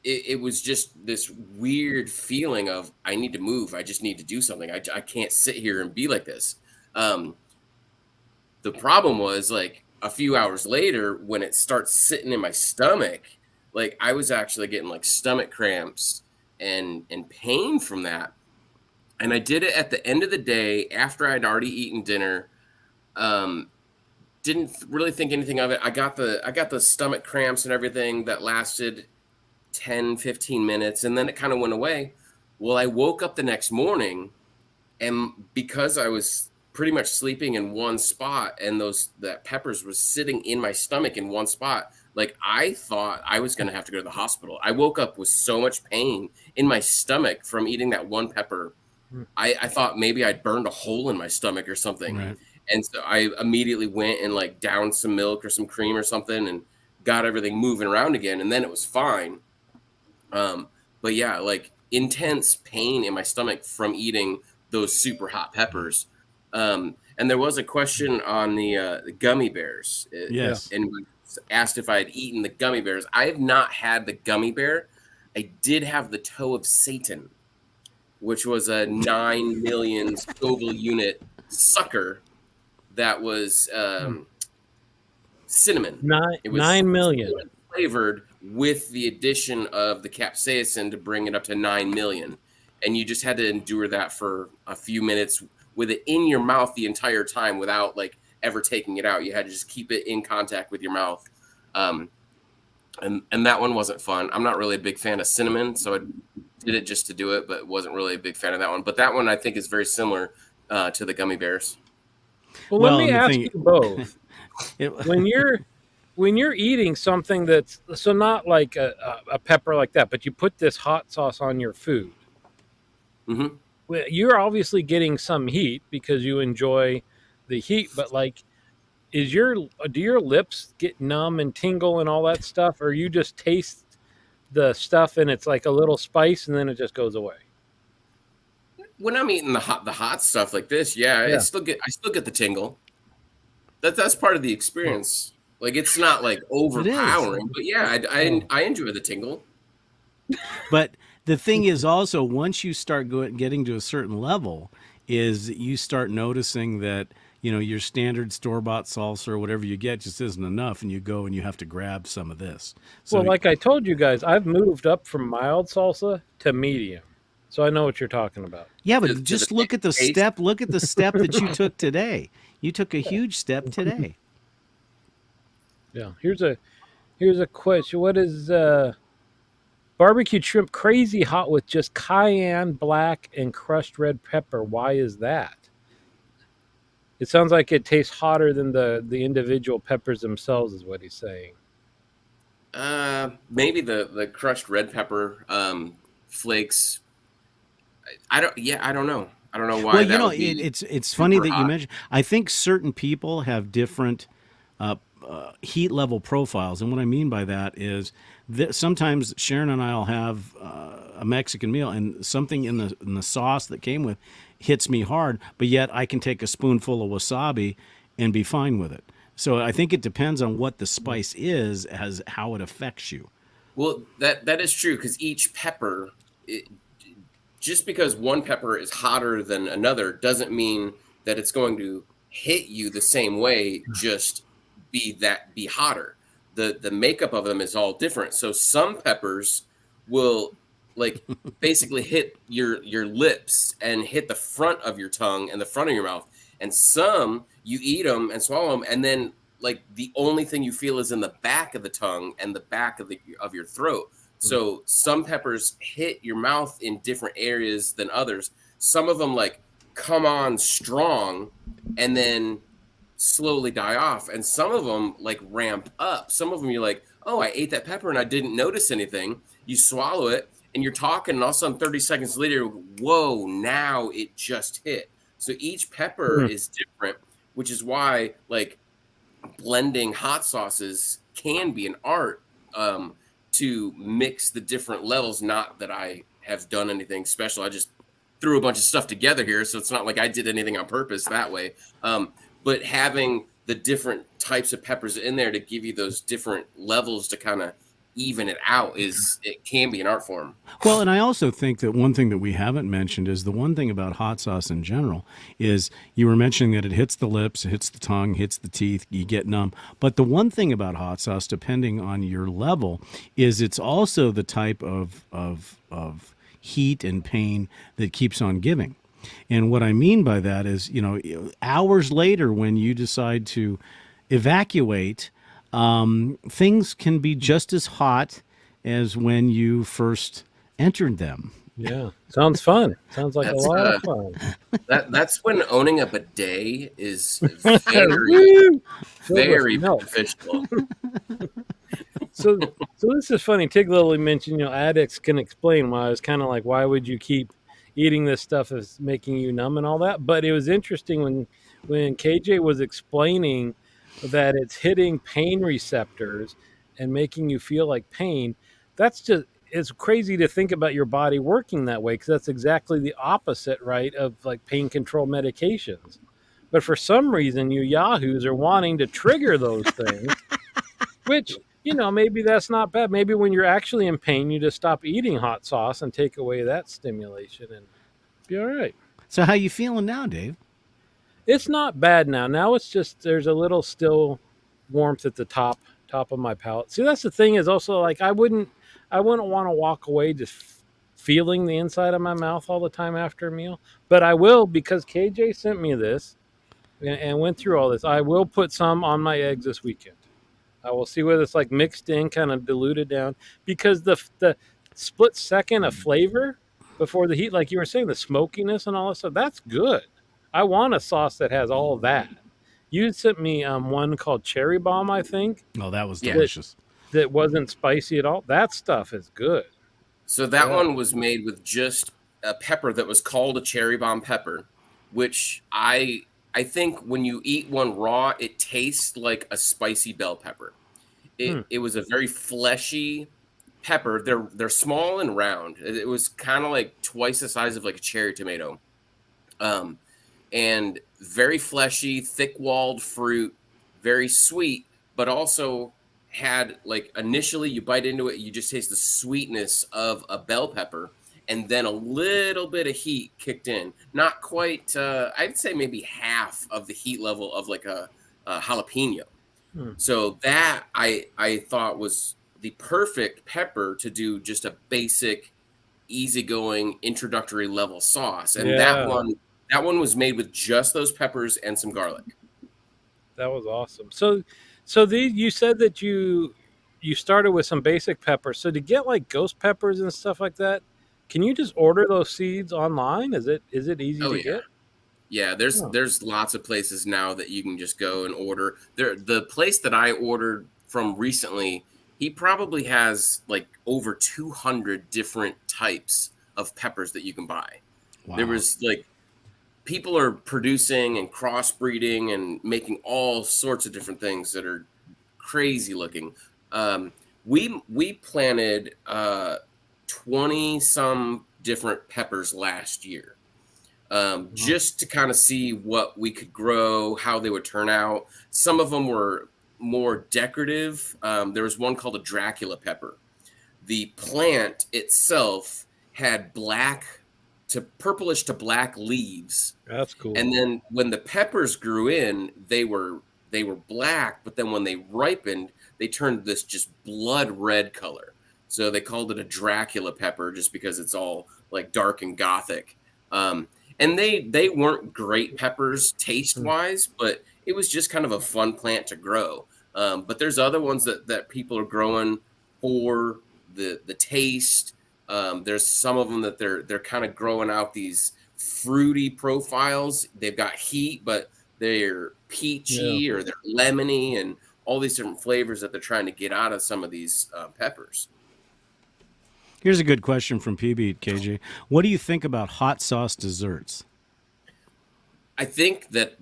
it was just this weird feeling of, I need to move. I just need to do something. I can't sit here and be like this. The problem was, like, a few hours later, when it starts sitting in my stomach, like, I was actually getting like stomach cramps and pain from that. And I did it at the end of the day after I'd already eaten dinner. Didn't really think anything of it. I got the stomach cramps and everything that lasted 10, 15 minutes, and then it kind of went away. Well, I woke up the next morning, and because I was pretty much sleeping in one spot, and that peppers was sitting in my stomach in one spot, like, I thought I was going to have to go to the hospital. I woke up with so much pain in my stomach from eating that one pepper. I thought maybe I'd burned a hole in my stomach or something. Right. And so I immediately went and, like, downed some milk or some cream or something and got everything moving around again. And then it was fine. But yeah, like, intense pain in my stomach from eating those super hot peppers. And there was a question on the gummy bears. Yes. And asked if I had eaten the gummy bears. I have not had the gummy bear. I did have the toe of Satan, which was a 9 million Scoville unit sucker that was cinnamon. It was 9 million flavored with the addition of the capsaicin to bring it up to 9 million. And you just had to endure that for a few minutes with it in your mouth the entire time without, like, ever taking it out. You had to just keep it in contact with your mouth. And that one wasn't fun. I'm not really a big fan of cinnamon, so I did it just to do it, but wasn't really a big fan of that one. But that one I think is very similar to the gummy bears. Well, let me ask you both. When you're eating something that's so not like a pepper like that, but you put this hot sauce on your food, you're obviously getting some heat because you enjoy the heat. But, like, do your lips get numb and tingle and all that stuff, or you just taste the stuff and it's like a little spice and then it just goes away? When I'm eating the hot stuff like this, I still get the tingle. That's part of the experience. Like, it's not like overpowering, but yeah, I enjoy the tingle. But the thing is also, once you start getting to a certain level, is you start noticing that, you know, your standard store-bought salsa or whatever you get just isn't enough, and you go and you have to grab some of this. So, well, like I told you guys, I've moved up from mild salsa to medium. So I know what you're talking about. Yeah, but just look at the step. Look at the step that you took today. You took a huge step today. Yeah. Here's a question. What is barbecued shrimp crazy hot with just cayenne, black, and crushed red pepper? Why is that? It sounds like it tastes hotter than the individual peppers themselves, is what he's saying. Maybe the crushed red pepper flakes. I don't know. I don't know why. Well, you know, it's funny that you mentioned. I think certain people have different heat level profiles, and what I mean by that is that sometimes Sharon and I'll have a Mexican meal, and something in the sauce that came with hits me hard, but yet I can take a spoonful of wasabi and be fine with it. So I think it depends on what the spice is as how it affects you. Well, that is true because each pepper, it, just because one pepper is hotter than another doesn't mean that it's going to hit you the same way. Just be hotter. The makeup of them is all different. So some peppers will like basically hit your lips and hit the front of your tongue and the front of your mouth, and some you eat them and swallow them, and then like the only thing you feel is in the back of the tongue and the back of your throat. So some peppers hit your mouth in different areas than others. Some of them like come on strong and then slowly die off, and some of them like ramp up. Some of them you're like, oh, I ate that pepper and I didn't notice anything. You swallow it and you're talking, and all of a sudden 30 seconds later, whoa, now it just hit. So each pepper is different, which is why like blending hot sauces can be an art, to mix the different levels. Not that I have done anything special. I just threw a bunch of stuff together here. So it's not like I did anything on purpose that way. But having the different types of peppers in there to give you those different levels to kind of even it out it can be an art form. Well, and I also think that one thing that we haven't mentioned is the one thing about hot sauce in general is you were mentioning that it hits the lips, it hits the tongue, hits the teeth, you get numb. But the one thing about hot sauce, depending on your level, is it's also the type of heat and pain that keeps on giving. And what I mean by that is, hours later when you decide to evacuate, things can be just as hot as when you first entered them. Yeah, sounds fun. Sounds like That's, a lot of fun. That's when owning a bidet is Woo! very No. beneficial. So this is funny. Tig Lily mentioned, addicts can explain why. I was kind of like, why would you keep eating this stuff is making you numb and all that? But it was interesting when KJ was explaining that it's hitting pain receptors and making you feel like pain. It's crazy to think about your body working that way, because that's exactly the opposite, right, of like pain control medications. But for some reason, you yahoos are wanting to trigger those things, which, maybe that's not bad. Maybe when you're actually in pain, you just stop eating hot sauce and take away that stimulation and be all right. So how you feeling now, Dave? It's not bad now. Now it's just there's a little still warmth at the top of my palate. See, that's the thing, is also like I wouldn't want to walk away just feeling the inside of my mouth all the time after a meal, but I will, because KJ sent me this and went through all this. I will put some on my eggs this weekend. I will see whether it's like mixed in, kind of diluted down, because the split second of flavor before the heat, like you were saying, the smokiness and all that stuff, that's good. I want a sauce that has all that. You sent me one called Cherry Bomb, I think. Oh, that was Yeah. delicious. That wasn't spicy at all. That stuff is good. So that one was made with just a pepper that was called a cherry bomb pepper, which I think when you eat one raw, it tastes like a spicy bell pepper. It was a very fleshy pepper. They're small and round. It was kind of like twice the size of like a cherry tomato. And very fleshy, thick-walled fruit, very sweet, but also had like initially you bite into it, you just taste the sweetness of a bell pepper, and then a little bit of heat kicked in. Not quite, I'd say maybe half of the heat level of like a jalapeno. So that I thought was the perfect pepper to do just a basic, easygoing introductory level sauce, and that one was made with just those peppers and some garlic. That was awesome. So you said that you started with some basic peppers. So to get like ghost peppers and stuff like that, can you just order those seeds online? Is it easy to get? Yeah, there's lots of places now that you can just go and order. The place that I ordered from recently, he probably has like over 200 different types of peppers that you can buy. Wow. There was like people are producing and crossbreeding and making all sorts of different things that are crazy looking. We planted 20 some different peppers last year. just to kind of see what we could grow, how they would turn out. Some of them were more decorative. There was one called a Dracula pepper. The plant itself had black to purplish to black leaves. That's cool. And then when the peppers grew in, they were black, but then when they ripened, they turned this just blood red color. So they called it a Dracula pepper just because it's all like dark and gothic. And they weren't great peppers taste wise, but it was just kind of a fun plant to grow. But there's other ones that people are growing for the taste. There's some of them that they're kind of growing out these fruity profiles. They've got heat, but they're peachy or they're lemony and all these different flavors that they're trying to get out of some of these peppers. Here's a good question from PB, KJ. What do you think about hot sauce desserts? I think that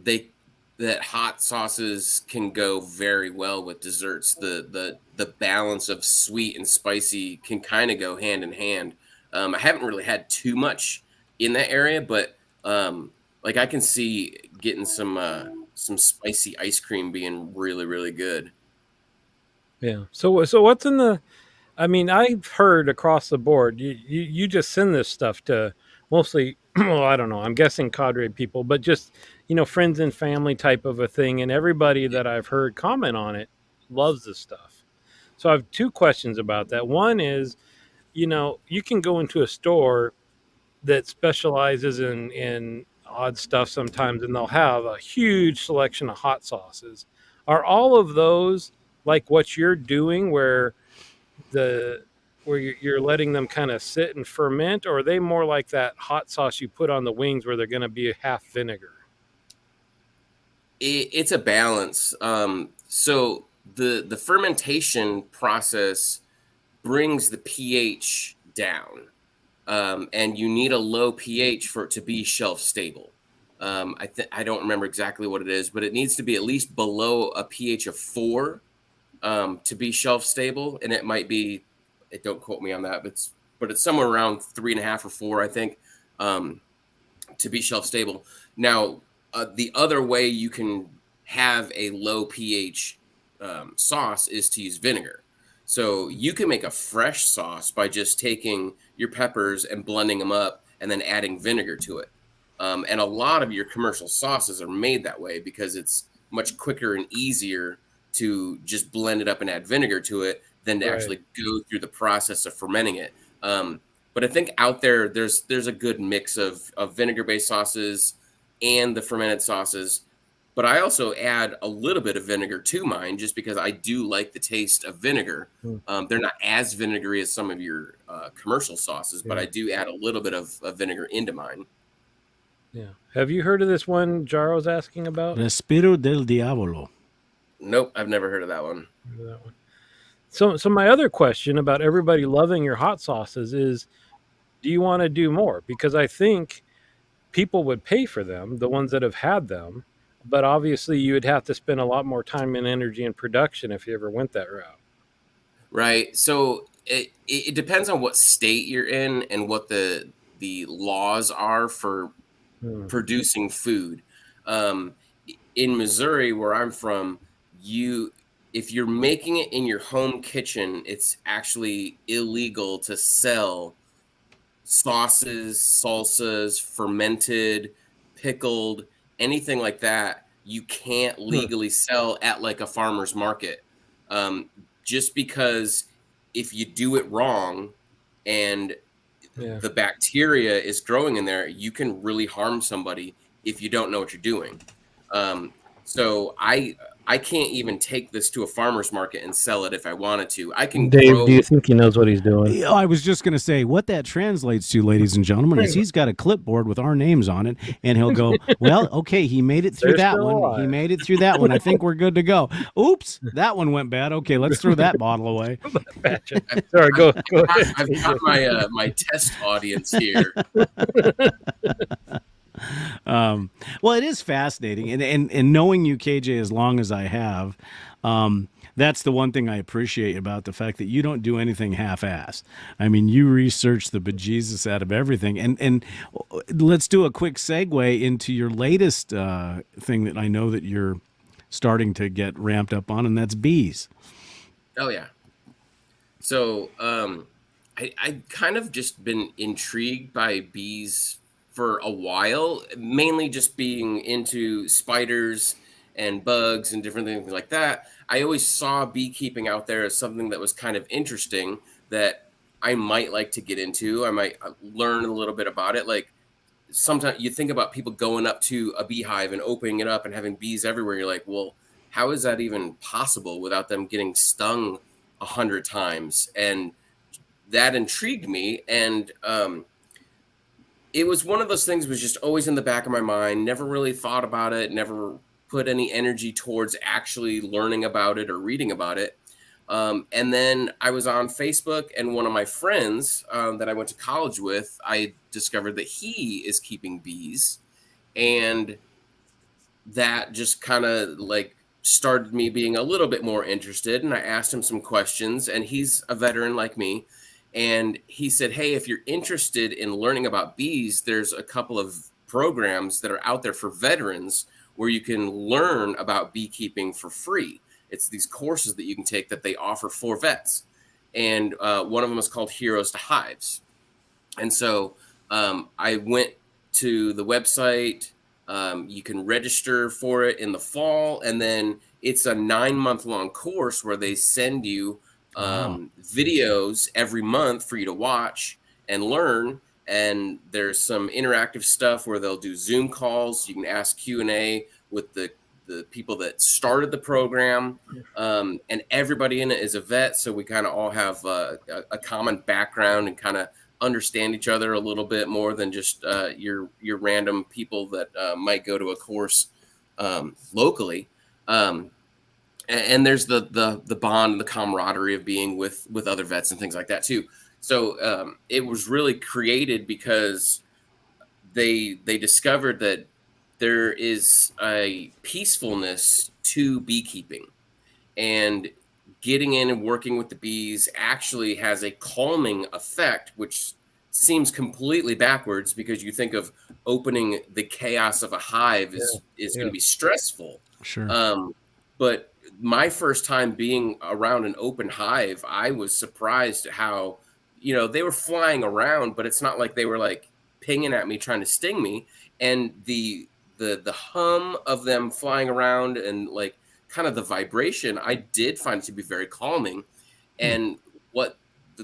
hot sauces can go very well with desserts. The balance of sweet and spicy can kind of go hand in hand. I haven't really had too much in that area, but like I can see getting some spicy ice cream being really, really good. Yeah. So what's in the? I mean, I've heard across the board. You just send this stuff to mostly. Well, I don't know. I'm guessing cadre people, but just friends and family type of a thing. And everybody that I've heard comment on it loves this stuff. So I have two questions about that. One is, you can go into a store that specializes in odd stuff sometimes, and they'll have a huge selection of hot sauces. Are all of those like what you're doing, where you're letting them kind of sit and ferment, or are they more like that hot sauce you put on the wings where they're going to be half vinegar? It's a balance. So the fermentation process brings the pH down, and you need a low pH for it to be shelf stable. I don't remember exactly what it is, but it needs to be at least below a pH of 4 to be shelf stable, and it might be. Don't quote me on that, but it's somewhere around 3.5 or 4, I think, to be shelf stable. Now, the other way you can have a low pH sauce is to use vinegar. So you can make a fresh sauce by just taking your peppers and blending them up and then adding vinegar to it. And a lot of your commercial sauces are made that way because it's much quicker and easier to just blend it up and add vinegar to it than to actually go through the process of fermenting it. But I think out there's a good mix of vinegar-based sauces and the fermented sauces. But I also add a little bit of vinegar to mine just because I do like the taste of vinegar. They're not as vinegary as some of your commercial sauces, but I do add a little bit of vinegar into mine. Yeah. Have you heard of this one Jaro's asking about? Respiro del Diavolo. Nope, I've never heard of that one. So my other question about everybody loving your hot sauces is, do you want to do more? Because I think people would pay for them, the ones that have had them, but obviously you would have to spend a lot more time and energy in production if you ever went that route. Right. So it depends on what state you're in and what the laws are for producing food. In Missouri, where I'm from, if you're making it in your home kitchen, it's actually illegal to sell sauces, salsas, fermented, pickled, anything like that. You can't legally sell at like a farmer's market. Just because if you do it wrong and the bacteria is growing in there, you can really harm somebody if you don't know what you're doing. So I can't even take this to a farmer's market and sell it if I wanted to. I can. Dave, do you think he knows what he's doing? I was just going to say what that translates to, ladies and gentlemen, is he's got a clipboard with our names on it, and he'll go, well, okay, he made it through that one. Alive. He made it through that one. I think we're good to go. Oops, that one went bad. Okay, let's throw that bottle away. Sorry, go ahead. I've got my test audience here. Well, it is fascinating, and knowing you, KJ, as long as I have, that's the one thing I appreciate about the fact that you don't do anything half-assed. I mean, you research the bejesus out of everything. And let's do a quick segue into your latest thing that I know that you're starting to get ramped up on, and that's bees. Oh yeah. So I kind of just been intrigued by bees for a while, mainly just being into spiders and bugs and different things like that. I always saw beekeeping out there as something that was kind of interesting that I might like to get into. I might learn a little bit about it. Like sometimes you think about people going up to a beehive and opening it up and having bees everywhere. You're like, well, how is that even possible without them getting stung 100 times? And that intrigued me. And it was one of those things was just always in the back of my mind, never really thought about it, never put any energy towards actually learning about it or reading about it. And then I was on Facebook, and one of my friends that I went to college with, I discovered that he is keeping bees. And that just kind of like started me being a little bit more interested. And I asked him some questions, and he's a veteran like me. And he said, hey, if you're interested in learning about bees, there's a couple of programs that are out there for veterans where you can learn about beekeeping for free. It's these courses that you can take that they offer for vets. And one of them is called Heroes to Hives. And so I went to the website. You can register for it in the fall. And then it's a 9-month long course where they send you videos every month for you to watch and learn. And there's some interactive stuff where they'll do Zoom calls. You can ask Q&A with the people that started the program. And everybody in it is a vet. So we kind of all have a common background and kind of understand each other a little bit more than just your random people that might go to a course locally. And there's the bond and the camaraderie of being with other vets and things like that too. So it was really created because they discovered that there is a peacefulness to beekeeping, and getting in and working with the bees actually has a calming effect, which seems completely backwards because you think of opening the chaos of a hive is going to be stressful. Sure. But my first time being around an open hive, I was surprised at how, they were flying around, but it's not like they were like pinging at me, trying to sting me. And the hum of them flying around and like kind of the vibration, I did find it to be very calming. And what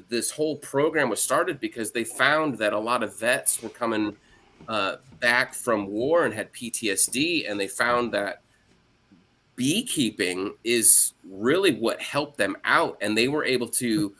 this whole program was started because they found that a lot of vets were coming back from war and had PTSD, and they found that beekeeping is really what helped them out, and they were able to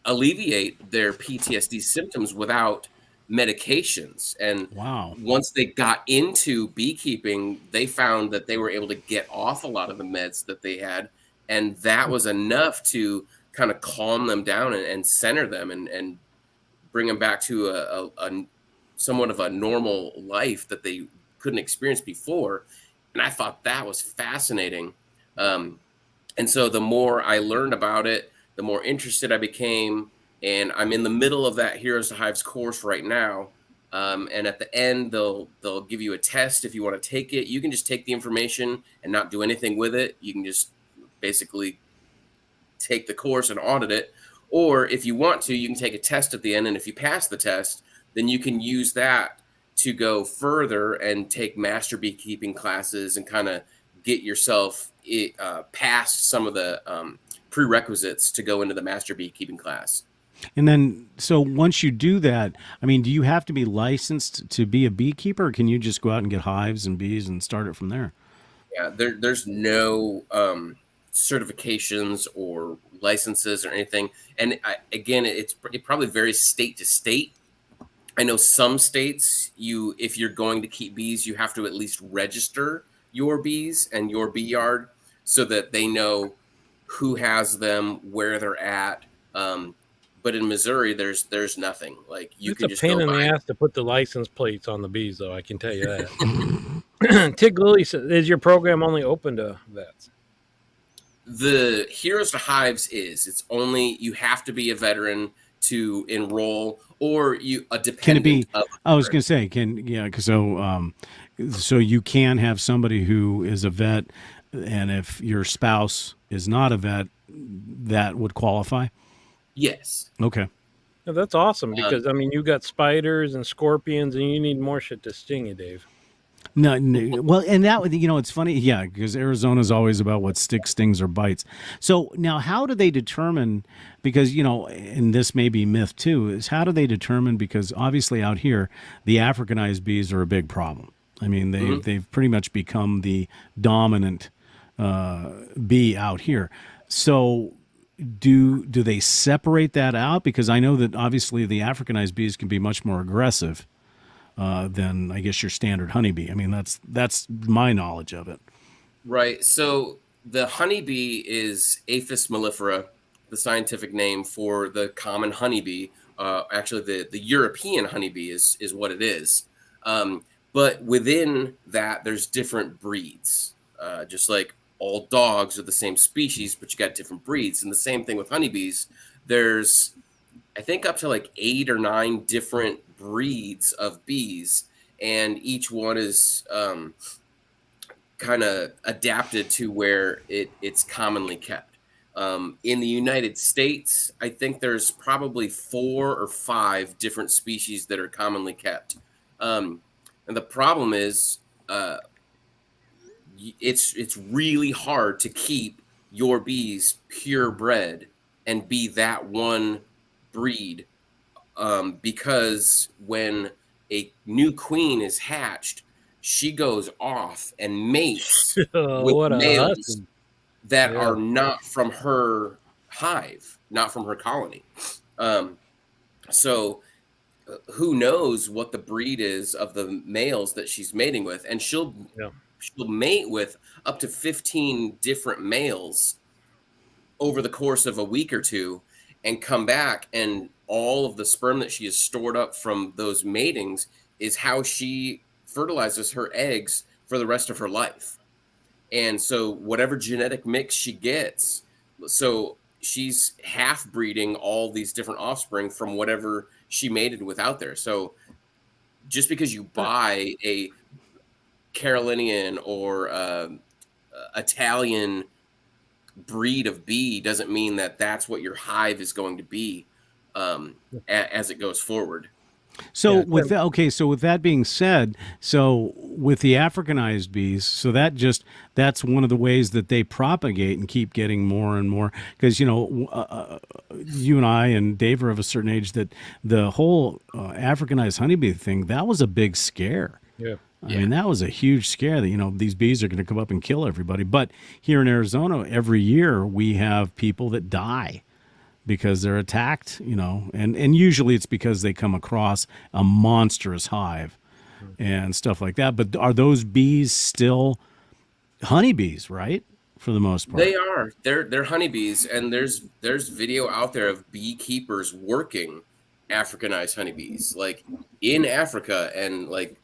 alleviate their PTSD symptoms without medications. And Wow. once they got into beekeeping, they found that they were able to get off a lot of the meds that they had, and that was enough to kind of calm them down and center them and bring them back to a somewhat of a normal life that they couldn't experience before. And I thought that was fascinating. And so the more I learned about it, the more interested I became. And I'm in the middle of that Heroes to Hives course right now. And at the end, they'll give you a test if you want to take it. You can just take the information and not do anything with it. You can just basically take the course and audit it. Or if you want to, you can take a test at the end. And if you pass the test, then you can use that to go further and take master beekeeping classes and kind of get yourself past some of the prerequisites to go into the master beekeeping class. And then, so once you do that, I mean, do you have to be licensed to be a beekeeper, or can you just go out and get hives and bees and start it from there? Yeah, there's no certifications or licenses or anything. And again, it probably varies state to state. I know some states, if you're going to keep bees, you have to at least register your bees and your bee yard so that they know who has them, where they're at. But in Missouri, there's nothing. Like you It's can a just pain go in the buy. ass to put the license plates on the bees, though. I can tell you that. Tig Lily says, is your program only open to vets? The Heroes to Hives it's only, you have to be a veteran to enroll, or you a Can it dependent be? of a I was veteran. going to say, so you can have somebody who is a vet, and if your spouse is not a vet, that would qualify. Yes. Okay. Yeah, that's awesome Um, because I mean you got spiders and scorpions and you need more shit to sting you, Dave. No, no, well, and that would, it's funny, yeah, because Arizona's always about what sticks, stings, or bites. So now, how do they determine? Because and this may be myth too, is how do they determine? Because obviously out here, the Africanized bees are a big problem. I mean, mhm. they've pretty much become the dominant bee out here. So do they separate that out? Because I know that obviously the Africanized bees can be much more aggressive than I guess your standard honeybee. I mean, that's my knowledge of it. Right. So the honeybee is Aphis mellifera, the scientific name for the common honeybee. Actually, the European honeybee is what it is. But within that, there's different breeds. Just like all dogs are the same species, but you got different breeds. And the same thing with honeybees. There's, I think, up to like 8 or 9 different breeds of bees, and each one is kind of adapted to where it's commonly kept. In the United States, I think there's probably 4 or 5 different species that are commonly kept. And the problem is, it's really hard to keep your bees purebred and be that one breed, because when a new queen is hatched, she goes off and mates Oh, with what a males husband. that Yeah. are not from her hive, not from her colony. Um, so who knows what the breed is of the males that she's mating with, and Yeah. she'll mate with up to 15 different males over the course of a week or two, and come back, and all of the sperm that she has stored up from those matings is how she fertilizes her eggs for the rest of her life. And so whatever genetic mix she gets, so she's half breeding all these different offspring from whatever she mated with out there. So just because you buy a Carolinian or Italian breed of bee doesn't mean that that's what your hive is going to be, as it goes forward. So Yeah. with that, okay, so with that being said, so with the Africanized bees, so that's one of the ways that they propagate and keep getting more and more. Because you and I and Dave are of a certain age that the whole Africanized honeybee thing, that was a big scare. Yeah. I mean, that was a huge scare that, these bees are going to come up and kill everybody. But here in Arizona, every year we have people that die because they're attacked, and usually it's because they come across a monstrous hive and stuff like that. But are those bees still honeybees, right? For the most part. They are. They're honeybees, and there's video out there of beekeepers working Africanized honeybees, like in Africa, and like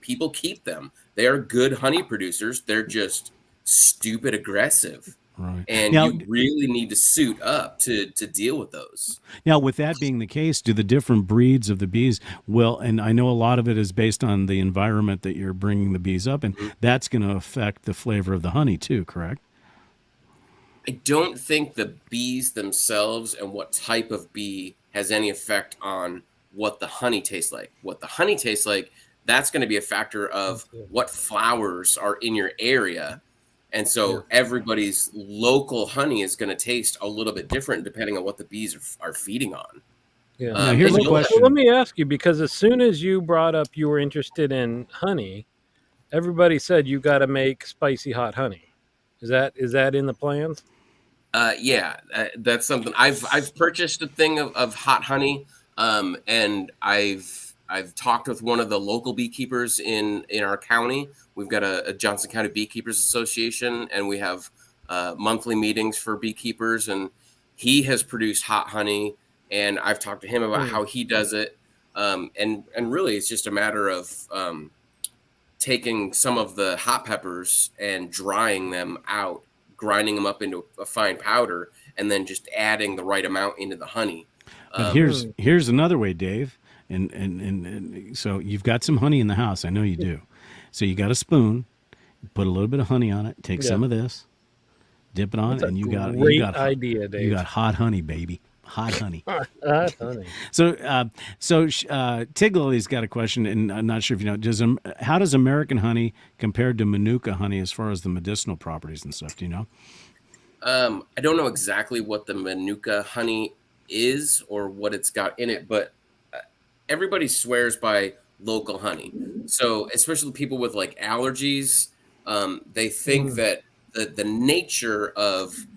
people keep them. They are good honey producers. They're just stupid aggressive, Right. and Now, you really need to suit up to deal with those. now, with that being the case, do the different breeds of the bees and I know a lot of it is based on the environment that you're bringing the bees up in, that's going to affect the flavor of the honey too, correct? I don't think the bees themselves and what type of bee has any effect on what the honey tastes like. What the honey tastes like, that's going to be a factor of what flowers are in your area. And so everybody's local honey is going to taste a little bit different depending on what the bees are feeding on. Yeah. Now, here's a and you'll- question. Let me ask you, because as soon as you brought up you were interested in honey, everybody said you got to make spicy hot honey. Is that in the plans? Yeah, that's something I've purchased a thing of hot honey, and I've talked with one of the local beekeepers in our county. We've got a Johnson County Beekeepers Association, and we have monthly meetings for beekeepers, and he has produced hot honey, and I've talked to him about how he does it, and really it's just a matter of taking some of the hot peppers and drying them out, grinding them up into a fine powder, and then just adding the right amount into the honey. But here's another way, Dave. And so you've got some honey in the house. I know you do. So you got a spoon, put a little bit of honey on it, take some of this, dip it on, and you got idea, Dave. You got hot honey, baby. Hot honey. Hot honey. So Tiglily's got a question, and I'm not sure if you know. How does American honey compare to Manuka honey as far as the medicinal properties and stuff? Do you know? I don't know exactly what the Manuka honey is or what it's got in it, but everybody swears by local honey. So especially people with like allergies, they think that the nature of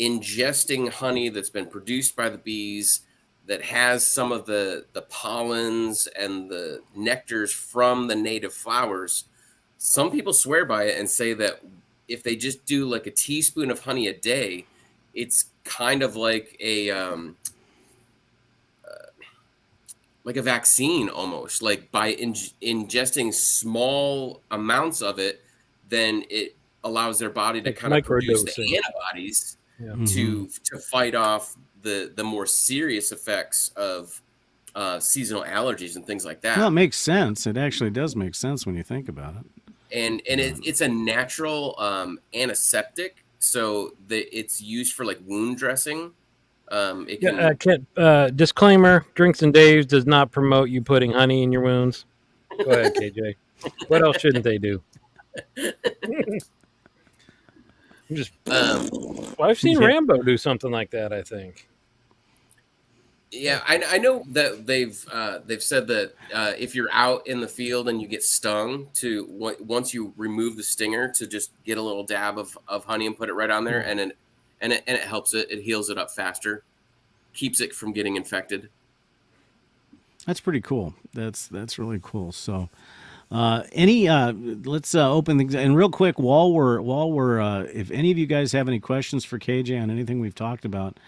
ingesting honey that's been produced by the bees, that has some of the pollens and the nectars from the native flowers, some people swear by it and say that if they just do like a teaspoon of honey a day, it's kind of like a vaccine almost. Like by ingesting small amounts of it, then it allows their body to kind of produce the antibodies to fight off the more serious effects of seasonal allergies and things like that. Well, it makes sense. It actually does make sense when you think about it. And it's a natural antiseptic, so it's used for like wound dressing. Disclaimer: Drinks and Daves does not promote you putting honey in your wounds. Go ahead, KJ. What else shouldn't they do? I've seen Rambo do something like that, I think. Yeah, I know that they've said that if you're out in the field and you get stung, once you remove the stinger, to just get a little dab of honey and put it right on there, and it helps it heals it up faster, keeps it from getting infected. That's pretty cool. That's really cool. So let's open things, and real quick while we're if any of you guys have any questions for KJ on anything we've talked about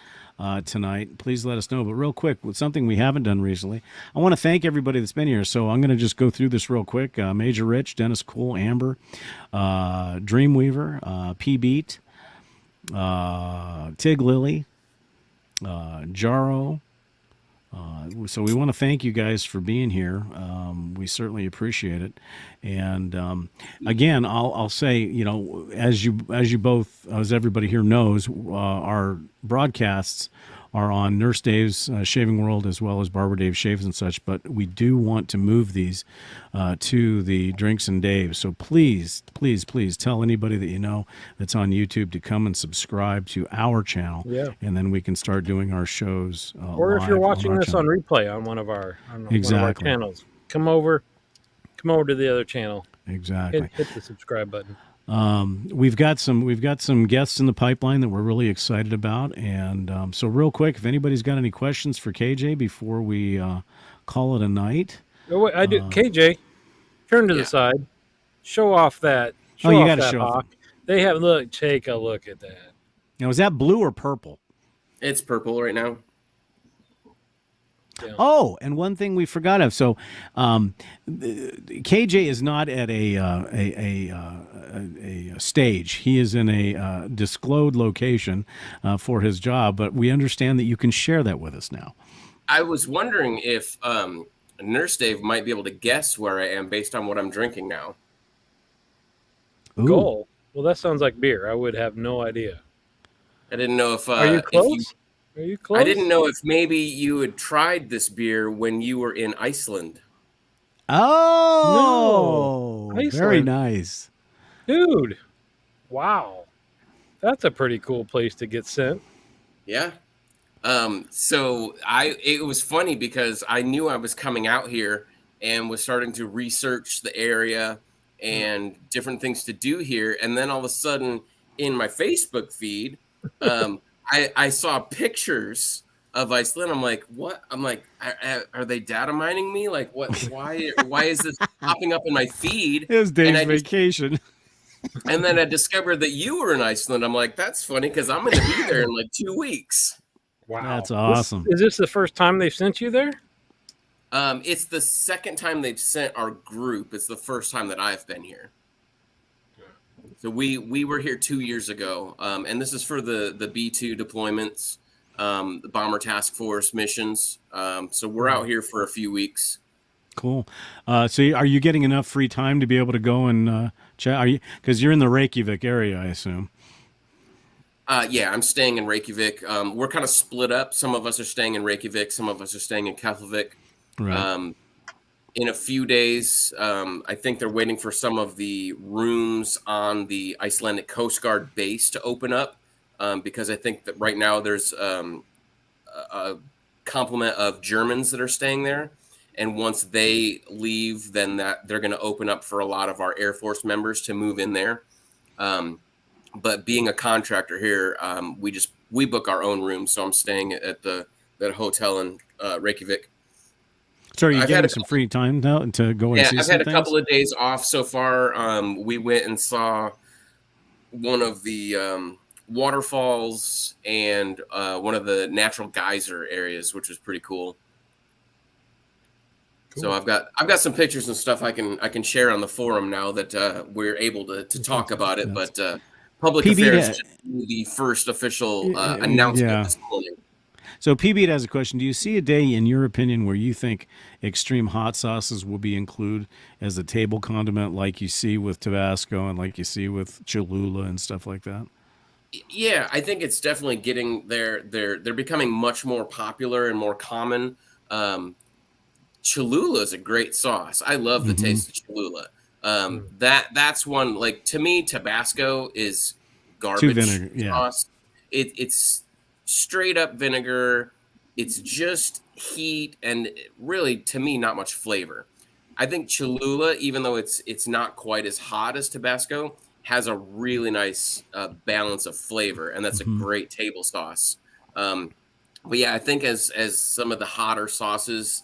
tonight, please let us know. But real quick, with something we haven't done recently, I want to thank everybody that's been here. So I'm going to just go through this real quick. Major Rich, Dennis Cool, Amber, Dreamweaver, P Beat, Tig Lily, Jaro. So we want to thank you guys for being here. We certainly appreciate it. And again, I'll say, as everybody here knows, our broadcasts are on Nurse Dave's Shaving World as well as Barber Dave Shaves and such. But we do want to move these to the Drinks and Dave. So please, please, please tell anybody that you know that's on YouTube to come and subscribe to our channel. Yeah. And then we can start doing our shows. Or if you're watching this on replay on one of our channels, come over to the other channel. Exactly. Hit the subscribe button. We've got some guests in the pipeline that we're really excited about, and so real quick, if anybody's got any questions for KJ before we call it a night. Oh, wait, I do. KJ, turn to the side, show off that. You got to show hawk. They have take a look at that. Now, is that blue or purple? It's purple right now. Yeah. Oh, and one thing we forgot of. So, KJ is not at a stage. He is in a disclosed location for his job, but we understand that you can share that with us now. I was wondering if Nurse Dave might be able to guess where I am based on what I'm drinking now. Ooh. Goal. Well, that sounds like beer. I would have no idea. I didn't know if are you close? Are you close? I didn't know if maybe you had tried this beer when you were in Iceland. Oh, no. Very nice. Dude, wow. That's a pretty cool place to get sent. Yeah. So it was funny because I knew I was coming out here and was starting to research the area and different things to do here. And then all of a sudden in my Facebook feed, I saw pictures of Iceland. I'm like, what? I'm like, are they data mining me? Like, what? Why is this popping up in my feed? It was Dave's vacation. And then I discovered that you were in Iceland. I'm like, that's funny because I'm going to be there in like 2 weeks. Wow, that's awesome. Is this the first time they've sent you there? It's the second time they've sent our group. It's the first time that I've been here. So we were here 2 years ago, and this is for the B2 deployments, the Bomber Task Force missions. So we're out here for a few weeks. Cool. So are you getting enough free time to be able to go and chat? Are you, because you're in the Reykjavik area, I assume. Yeah, I'm staying in Reykjavik. We're kind of split up. Some of us are staying in Reykjavik. Some of us are staying in Keflavik. Right. In a few days, I think they're waiting for some of the rooms on the Icelandic Coast Guard base to open up, because I think that right now there's a complement of Germans that are staying there. And once they leave, then that they're going to open up for a lot of our Air Force members to move in there. But being a contractor here, we book our own room. So I'm staying at that hotel in Reykjavik. So are you getting some free time now to go and see I've some had a things? couple of days off so far. We went and saw one of the waterfalls and one of the natural geyser areas, which was pretty cool. So I've got some pictures and stuff I can share on the forum now that we're able to talk about it. But Public Affairs just the first official announcement this morning. So PB has a question. Do you see a day, in your opinion, where you think extreme hot sauces will be included as a table condiment, like you see with Tabasco and like you see with Cholula and stuff like that? Yeah, I think it's definitely getting there. They're becoming much more popular and more common. Cholula is a great sauce. I love the taste of Cholula. That's one, like, to me, Tabasco is garbage sauce. It's straight up vinegar. It's just heat and really, to me, not much flavor. I think Cholula, even though it's not quite as hot as Tabasco, has a really nice balance of flavor, and that's a great table sauce. But yeah, I think as some of the hotter sauces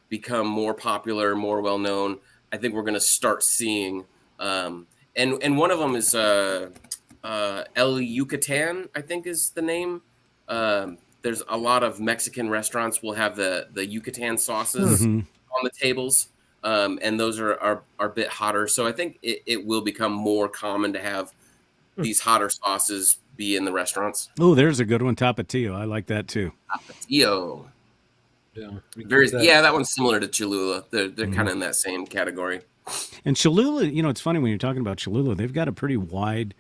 become more popular, more well known, I think we're going to start seeing. And one of them is El Yucatan, I think is the name. There's a lot of Mexican restaurants will have the Yucatan sauces on the tables, and those are a bit hotter. So I think it will become more common to have these hotter sauces be in the restaurants. Oh, there's a good one, Tapatio. I like that too. Tapatio. Yeah, that one's similar to Cholula. They're kind of in that same category. And Cholula, it's funny when you're talking about Cholula, they've got a pretty wide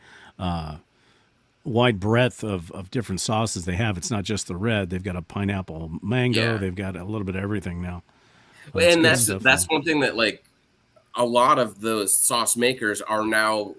breadth of different sauces they have. It's not just the red. They've got a pineapple mango. Yeah. They've got a little bit of everything now. And that's one thing that, like, a lot of those sauce makers are now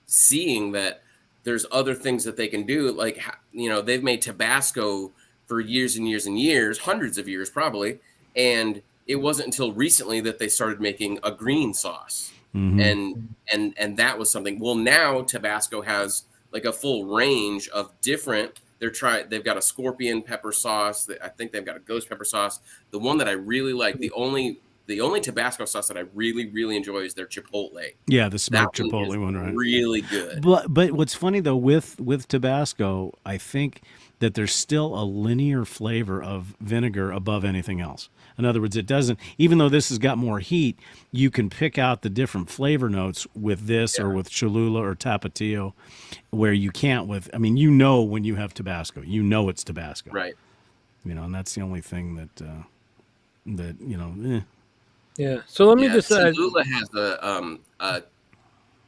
seeing, that there's other things that they can do. Like, they've made Tabasco for years and years and years, hundreds of years probably. And it wasn't until recently that they started making a green sauce. And that was something. Well, now Tabasco has like a full range of different. They've got a scorpion pepper sauce. I think they've got a ghost pepper sauce. The one that I really like, the only Tabasco sauce that I really, really enjoy is their Chipotle. Yeah, the smoked Chipotle one, right? Really good. But what's funny though with Tabasco, I think that there's still a linear flavor of vinegar above anything else. In other words, it doesn't, even though this has got more heat, you can pick out the different flavor notes with this or with Cholula or Tapatio, where you can't with, when you have Tabasco, it's Tabasco. Right. And that's the only thing that Yeah. So let me just say, Cholula has a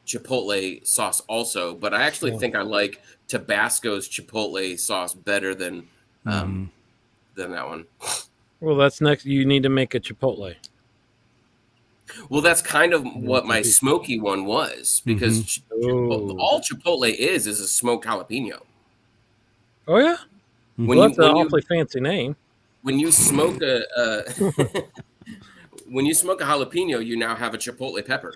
Chipotle sauce also, but I actually think I like Tabasco's Chipotle sauce better than that one. Well, that's next. You need to make a Chipotle. Well, that's kind of what my smoky one was, because all Chipotle is a smoked jalapeno. Oh yeah, that's an awfully fancy name. When you smoke when you smoke a jalapeno, you now have a Chipotle pepper.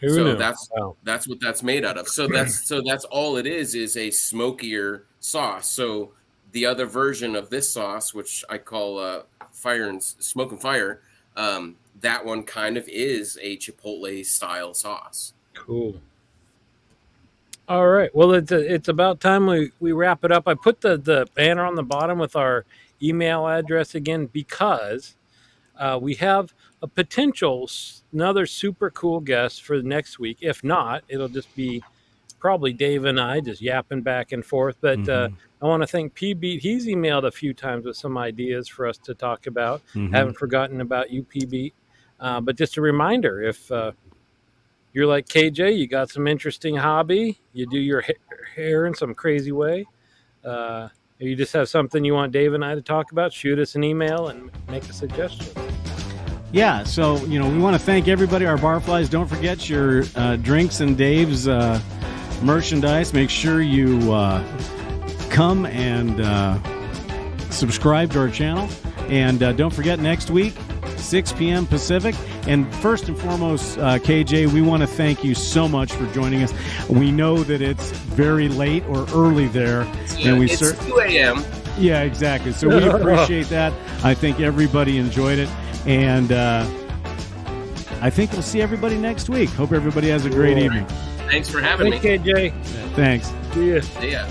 That's what that's made out of. So that's all it is a smokier sauce. So the other version of this sauce, which I call Smoke and Fire, that one kind of is a Chipotle style sauce. Cool. All right. Well, it's about time we wrap it up. I put the banner on the bottom with our email address again, because we have a potential another super cool guest for the next week. If not, it'll just be probably Dave and I just yapping back and forth. But I want to thank PB. He's emailed a few times with some ideas for us to talk about. Haven't forgotten about you, PB. But just a reminder, if you're like KJ, you got some interesting hobby, you do your hair in some crazy way, you just have something you want Dave and I to talk about, shoot us an email and make a suggestion. Yeah, so, we want to thank everybody, our barflies. Don't forget your drinks and Dave's merchandise. Make sure you come and subscribe to our channel. And don't forget, next week, 6 p.m. Pacific. And first and foremost, KJ, we want to thank you so much for joining us. We know that it's very late or early there. Yeah, and it's 2 a.m. Yeah, exactly. So we appreciate that. I think everybody enjoyed it. And I think we'll see everybody next week. Hope everybody has a great evening. Thanks for having me. KJ. Thanks. See ya. See ya.